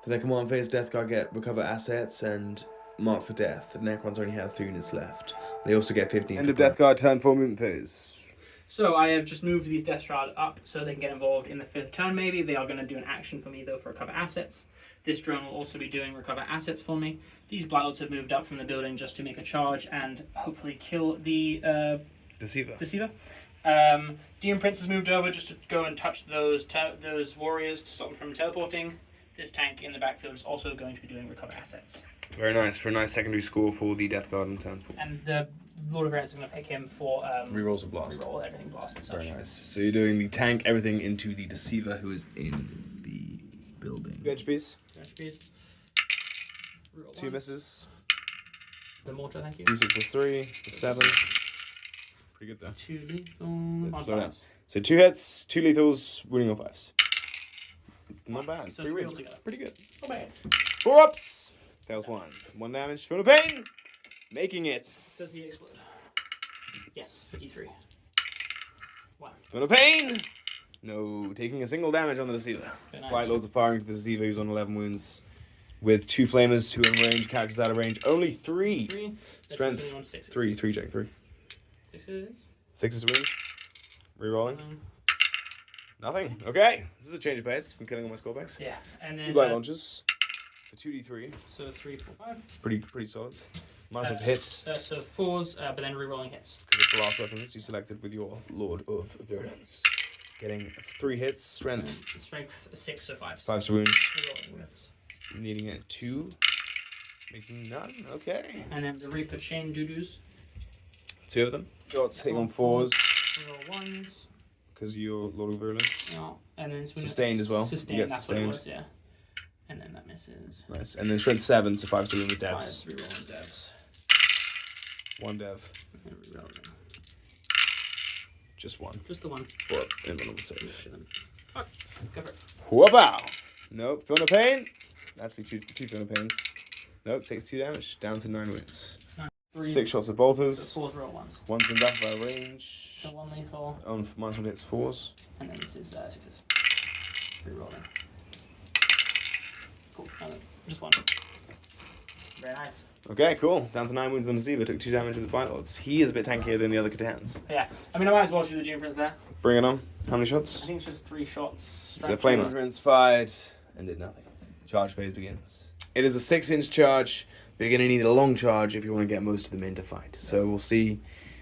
For their command phase, Death Guard get recover assets and mark for death. The Necrons only have 3 units left. They also get 15. End of Death Guard turn 4 movement phase. So I have just moved these Death Shroud up so they can get involved in the 5th turn maybe. They are going to do an action for me though for recover assets. This drone will also be doing recover assets for me. These Blightlords have moved up from the building just to make a charge and hopefully kill the Deceiver. Demon Prince has moved over just to go and touch those warriors to stop them from teleporting. This tank in the backfield is also going to be doing recover assets. Very nice, for a nice secondary score for the Death Guard in turn 4. And the Lord of Variance is going to pick him for rerolls of blast. Reroll everything blast and such. Very nice. So you're doing the tank, everything into the Deceiver who is in the building. Edge piece. Reroll 2 1. misses. The mortar, thank you. D6 plus 3, plus 7. Pretty good there. 2 lethal. 1 slow down. fives. So 2 hits, 2 lethals, winning on 5s. Not bad. So 3 3 wins. altogether. Pretty good. Not bad. 4 ups. Fails 1. 1 damage. Feel the pain. Making it. Does he explode? Yes, 53. 1. Feel the pain. No, taking a single damage on the Deceiver. Very nice. Blight Lords are firing to the Deceiver who's on 11 wounds. With 2 Flamers who are in range, characters out of range. Only 3. 3. This Strength. is on 6s. 3 check 3. 6s. 6 is win. Rerolling. Nothing. Okay. This is a change of pace from killing all my score packs. Yeah, and 2 then blight launches. For 2d3. so 3, 4, 5. Pretty solid. Minus 1 to hit. So 4s, but then re-rolling hits. Because it's the last weapons you selected with your Lord of Virulence. Getting 3 hits. Strength. Strength 6, so 5s. 5 to wound. Re-rolling hits. Needing it 2. Making none. Okay. And then the Reaper chain doo-doos. 2 of them. Shots hitting on 4s. Re-roll 1s. Because you're Lord of Virulence. Yeah. And then Sustained as well. Sustained, You get that's sustained. what it was, yeah. And then that misses. Nice. And then strength 7, so 5 to wound with 5s, devs. re-rolling devs. 1 dev. And re-roll them. Just 1. Just the 1. 4 up. Invulnerable save. Fuck. Go for it. Whoop-ow! Nope. Feel no pain. Actually, 2 feel no pains. Nope. Takes 2 damage. Down to 9 wounds. 6 shots of bolters. So 4s roll 1s. 1's in back of our range. So 1 lethal. On minus 1 hits 4s. And then this is 6s. Re-rolling. Cool. Just 1. Very nice. Okay, cool. Down to 9 wounds on the Deceiver. Took 2 damage with the Blight Lords. He is a bit tankier than the other Catans. Yeah. I mean, I might as well shoot the Demon Prince there. Bring it on. How many I shots? think it's just 3 shots. So Flame Prince fired and did nothing. Charge phase begins. It is a 6-inch charge, but you're going to need a long charge if you want to get most of them into fight. So we'll see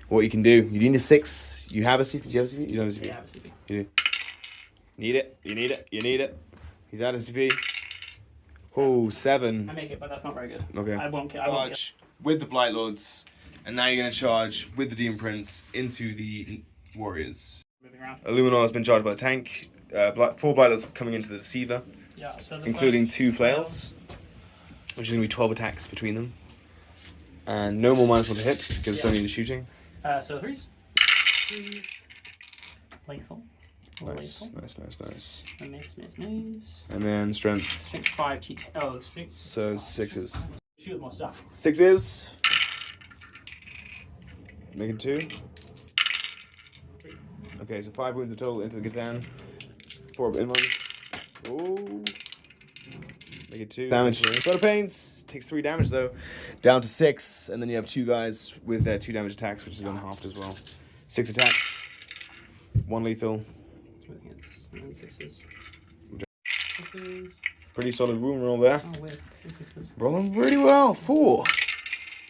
what you can do. You need a 6. You have a CP? Do you have a CP? You don't have a CP? Yeah, I have a CP. You do. Need it. You need it. You need it. He's out of CP. Oh, 7. I make it, but that's not very good. Okay. I won't kill. I won't kill. Charge with the Blight Lords, and now you're going to charge with the Demon Prince into the Warriors. Moving around. Illuminor has been charged by the tank. 4 Blight Lords coming into the Deceiver, Yeah, so the including first 2 flails, which is going to be 12 attacks between them. And no more -1 to hit, because it's only the shooting. So 3s. 3s. Lethal. Nice, Lethal. nice. And mace. And then strength, Strength 5, T10. Oh, strength. so 6s. Shoot with more stuff. 6s. Make it 2. 3. Okay, so 5 wounds in total into the Catan. 4 invuns. Ooh. Make it 2. Damage. Photo pains. Takes 3 damage though. Down to 6. And then you have 2 guys with their 2 damage attacks, which is then halved as well. 6 attacks. 1 lethal. 2 hits. And then 6s. 6s. Pretty solid wound roll there. Oh, wait. 6s. Rolling really well. 4.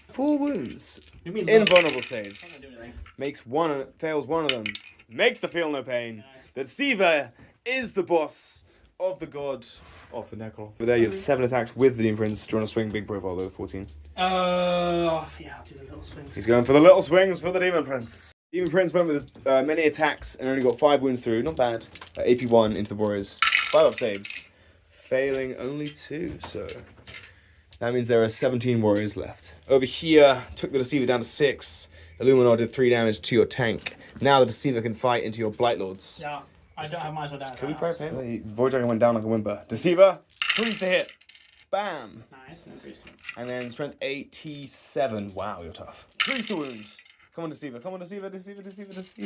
4 wounds. You mean low? Invulnerable I'm saves. not doing anything. Makes 1, fails 1 of them. Makes the feel no pain. Nice. The Deceiver is the boss of the god of the Necron. But there you have 7 attacks with the Demon Prince. Do you want to swing big profile though? 14. Yeah, I'll do the little swings. He's going for the little swings for the Demon Prince. Demon Prince went with many attacks and only got 5 wounds through. Not bad. AP1 into the Warriors. 5 up saves. Failing only 2. So that means there are 17 Warriors left. Over here, took the Deceiver down to 6. Illuminor did 3 damage to your tank. Now the Deceiver can fight into your Blight Lords. Yeah, I don't have much of that. Can we pray for him? Void Dragon went down like a whimper. Deceiver, 3's the hit. Bam. Nice, and then 3s. And then strength 87. Wow, you're tough. 3's the wound. Come on, Deceiver. Come on, Deceiver. Just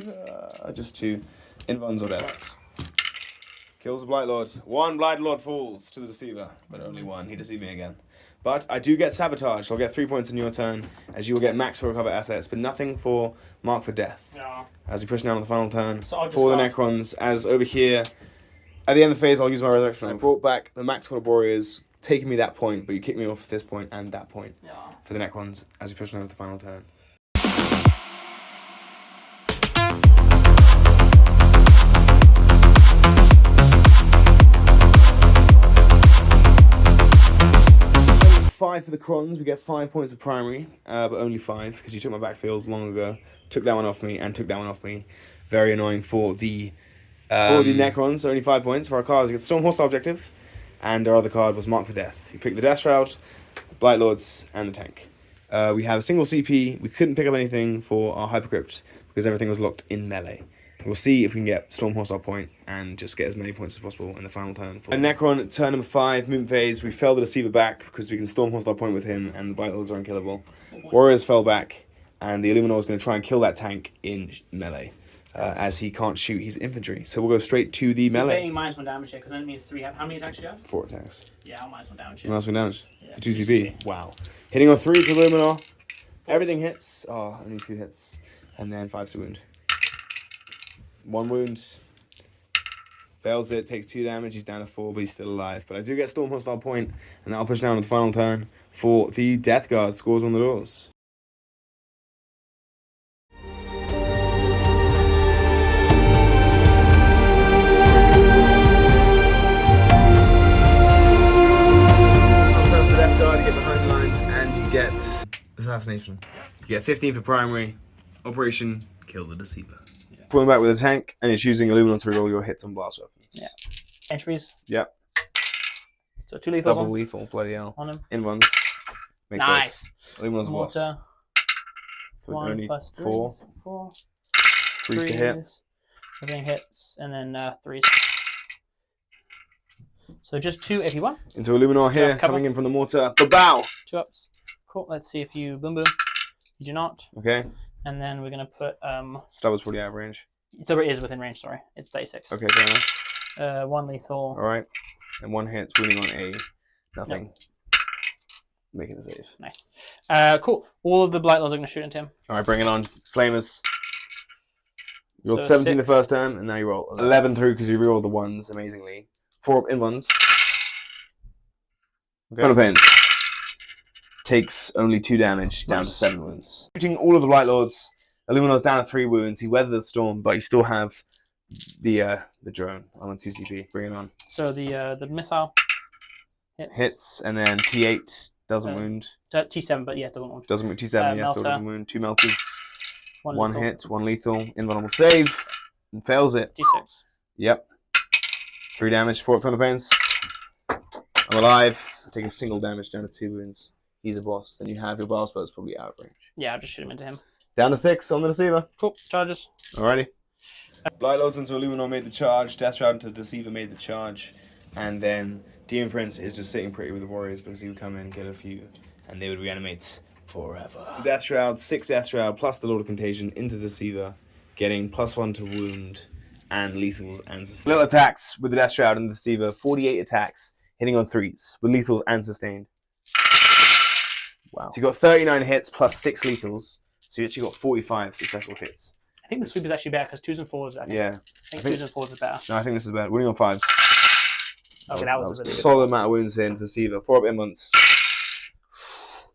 2. Invuns or death. Kills the Blight Lord. 1 Blight Lord falls to the Deceiver, but only 1. He deceived me again. But I do get Sabotage, so I'll get 3 points in your turn, as you will get max for recover assets, but nothing for Mark for Death. Yeah. As we push down on the final turn So I'll just for the go- Necrons, as over here, at the end of the phase, I'll use my Resurrection. I brought back the max for the Warriors, taking me that point, but you kicked me off this point and that point Yeah. for the Necrons, as we push down to the final turn. For the Crons, we get 5 points of primary, but only 5 because you took my backfield long ago. Took that one off me and took that one off me. Very annoying for the Necrons. Only 5 points for our cards. You get Storm Hostile Objective, and our other card was Mark for Death. You picked the Death Shroud, Blight Lords, and the tank. We have a single CP. We couldn't pick up anything for our Hypercrypt because everything was locked in melee. We'll see if we can get Storm Hostile point and just get as many points as possible in the final turn. And Necron, turn number 5, movement phase. We fell the Deceiver back because we can Storm Hostile point with him and the Blight Lords are unkillable. Warriors fell back and the Illuminor is going to try and kill that tank in melee as he can't shoot his infantry. So we'll go straight to the You're melee. getting -1 damage here because then it means 3. How many attacks do you have? 4 attacks. Yeah, I'll -1 damage And here. that's damage Yeah, for 2 CP. Wow. Hitting on 3 to Illuminor. Everything hits. Oh, only 2 hits. And then 5 to wound. 1 wound. Fails it, takes 2 damage, he's down to 4, but he's still alive. But I do get Storm Hostile point, and I'll push down to the final turn for the Death Guard. Scores on the doors. Turn for the Death Guard, you get behind the lines, and you get Assassination. You get 15 for primary. Operation Kill the Deceiver. Pulling back with a tank, and it's using Illuminor to reroll your hits on blast weapons. Yeah. Entries. Yep. So 2 lethals Double lethal, bloody hell. on him. Invuns. Makes Nice. Illuminor's a boss. Mortar. For 1 only plus 3. 4. 4. 3's to hit. Everything hits, and then 3s. So just 2 AP1. Into Illuminor here, Yeah, cover. coming in from the mortar. Ba-bow! 2 ups. Cool. Let's see if you boom boom. You do not. Okay. And then we're gonna put Stubbor's pretty out of range. So it is within range. Sorry, it's 36. Okay, fair enough. 1 lethal. Alright. And 1 hit's wounding on A. Nothing. making the save. Nice. Cool. All of the Blight Lords are going to shoot into him. All right, bring it on. Flamers. You rolled So 17 the 6. first time, and now you roll 11 through because you rerolled the ones, amazingly. 4 in ones. Okay. Pains. Takes only 2 damage, down to 7 wounds. Shooting all of the Blight Lords, Illuminor's down to 3 wounds. He weathered the storm, but you still have the drone on 2 CP. Bring it on. So the missile Hits, and then T8 doesn't wound. T7, but yeah, doesn't wound. Doesn't wound. T7, yes, still Melter. doesn't wound. 2 melters. 1 lethal. hit, 1 lethal. Invulnerable save. And fails it. D6. Yep. 3 damage, 4 thunder pains. I'm alive. Taking single damage down to 2 wounds. He's a boss. Then you have your boss, but it's probably out of range. Yeah, I'll just shoot him into him. Down to 6 on the Deceiver. Cool. Charges. Alrighty. Blight Lords into Illuminor made the charge. Death Shroud into Deceiver made the charge. And then Demon Prince is just sitting pretty with the Warriors because he would come in, get a few, and they would reanimate forever. Death Shroud, 6 Death Shroud, plus the Lord of Contagion into the Deceiver, getting +1 to wound and lethals and sustained. Little attacks with the Death Shroud and the Deceiver, 48 attacks, hitting on 3s with lethals and sustained. Wow. So you got 39 hits plus 6 lethals, so you actually got 45 successful hits. I think the sweep is actually better because 2s and 4s. I think 2s and 4s are better. No, I think this is better. Winning on 5s. Okay, that was a really good solid amount of wounds here into the Deceiver. 4 up in months.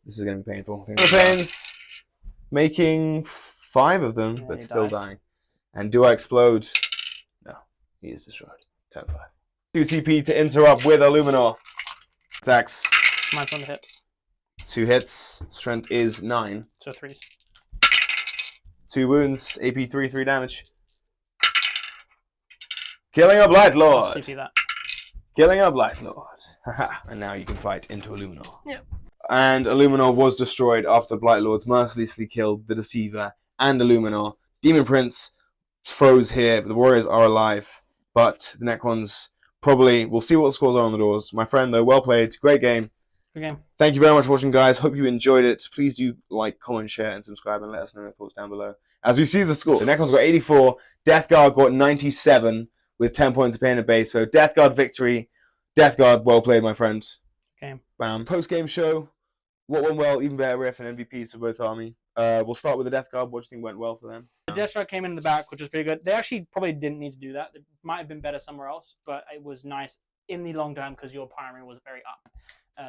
This is going to be painful. Pains, making 5 of them, but still dying. And do I explode? No, he is destroyed. 10-5. 2 CP to interrupt with Illuminor. Attacks. Mine's 1 to hit. 2 hits. Strength is 9. So 3s. 2 wounds. AP 3 damage. Killing a Blight Lord. CP that. Killing a Blight Lord. Haha. And now you can fight into Illuminor. Yep. And Illuminor was destroyed after the Blight Lords mercilessly killed the Deceiver and Illuminor. Demon Prince froze here, but the Warriors are alive. But the Necrons probably, we'll see what the scores are on the doors. My friend, though, well played. Great game. Good game. Thank you very much for watching, guys. Hope you enjoyed it. Please do like, comment, share, and subscribe, and let us know your thoughts down below. As we see the scores, so Necrons got 84, Death Guard got 97 with 10 points of pain at base. So Death Guard victory. Death Guard, well played, my friend. Game. Bam. Post-game show. What went well, even better riff, and MVPs for both army. We'll start with the Death Guard. What do you think went well for them? The Death Shroud came in the back, which was pretty good. They actually probably didn't need to do that. It might have been better somewhere else, but it was nice in the long term because your primary was very up.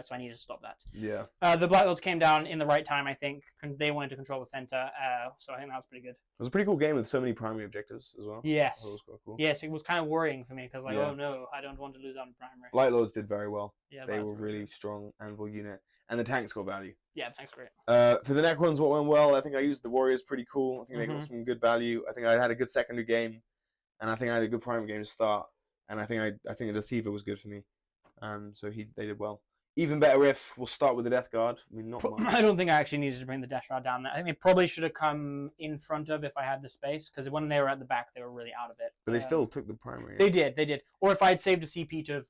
So I needed to stop that. Yeah. The Black Lords came down in the right time, I think. They wanted to control the center, so I think that was pretty good. It was a pretty cool game with so many primary objectives as well. Yes. That was quite cool. Yes, it was kind of worrying for me because, like, Yeah. oh no, I don't want to lose on primary. Blight Lords did very well. Yeah, They that's were really strong Anvil unit. And the tanks got value. Yeah, thanks, great. For the Necrons, what went well? I think I used the Warriors pretty cool. I think they got Mhm. some good value. I think I had a good secondary game. And I think I had a good primary game to start. And I think the Deceiver was good for me. So they did well. Even better if we'll start with the Death Guard. I mean, not much. I don't think I actually needed to bring the Death Shroud down there. I think they probably should have come in front of if I had the space, because when they were at the back, they were really out of it. But they still took the primary. They did. Or if I had saved a CP to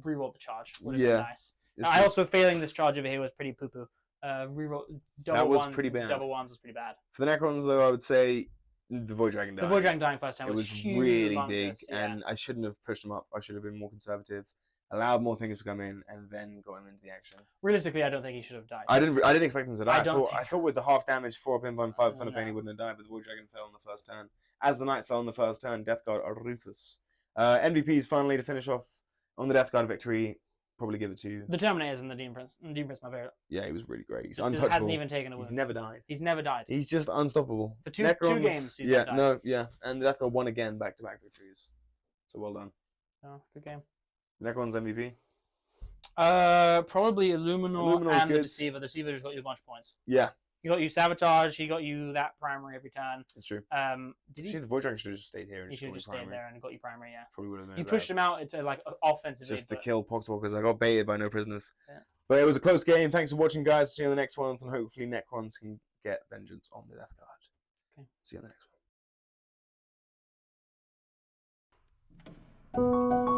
reroll the charge, would have been nice. I also failing this charge over here was pretty poo-poo. Reroll double ones pretty bad. Double ones was pretty bad. For the Necrons, though, I would say the Void Dragon died. The Void Dragon dying first time it was really big, and I shouldn't have pushed them up. I should have been more conservative, allowed more things to come in, and then got him into the action. Realistically, I don't think he should have died. I didn't expect him to die. I thought with the half damage, 4 up in 1, 5 Thunder Pain, he wouldn't have died, but the Void Dragon fell on the first turn. As the Knight fell on the first turn, Death Guard are ruthless. MVPs finally to finish off on the Death Guard victory. Probably give it to the Terminators and the Demon Prince. Demon Prince, my favorite. Yeah, he was really great. He's just untouchable. Hasn't even taken a wound. He's never died. He's never died. He's just unstoppable. For two games, he's yeah, never died. no, yeah, and Death Guard won again, back-to-back victories. So well done. Oh, good game. Necron's MVP. Probably Illuminor and the Deceiver. The Deceiver just got you a bunch of points. Yeah. He got you Sabotage. He got you that primary every turn. That's true. Did he? The Void Dragon should have just stayed here. And He should have just stayed there and got you primary. Yeah. Probably would have been. You pushed him out into like offensively. Just to kill Poxwalkers. I got baited by no prisoners. Yeah. But it was a close game. Thanks for watching, guys. We'll see you on the next ones, and hopefully Necrons can get vengeance on the Death Guard. Okay. See you on the next one.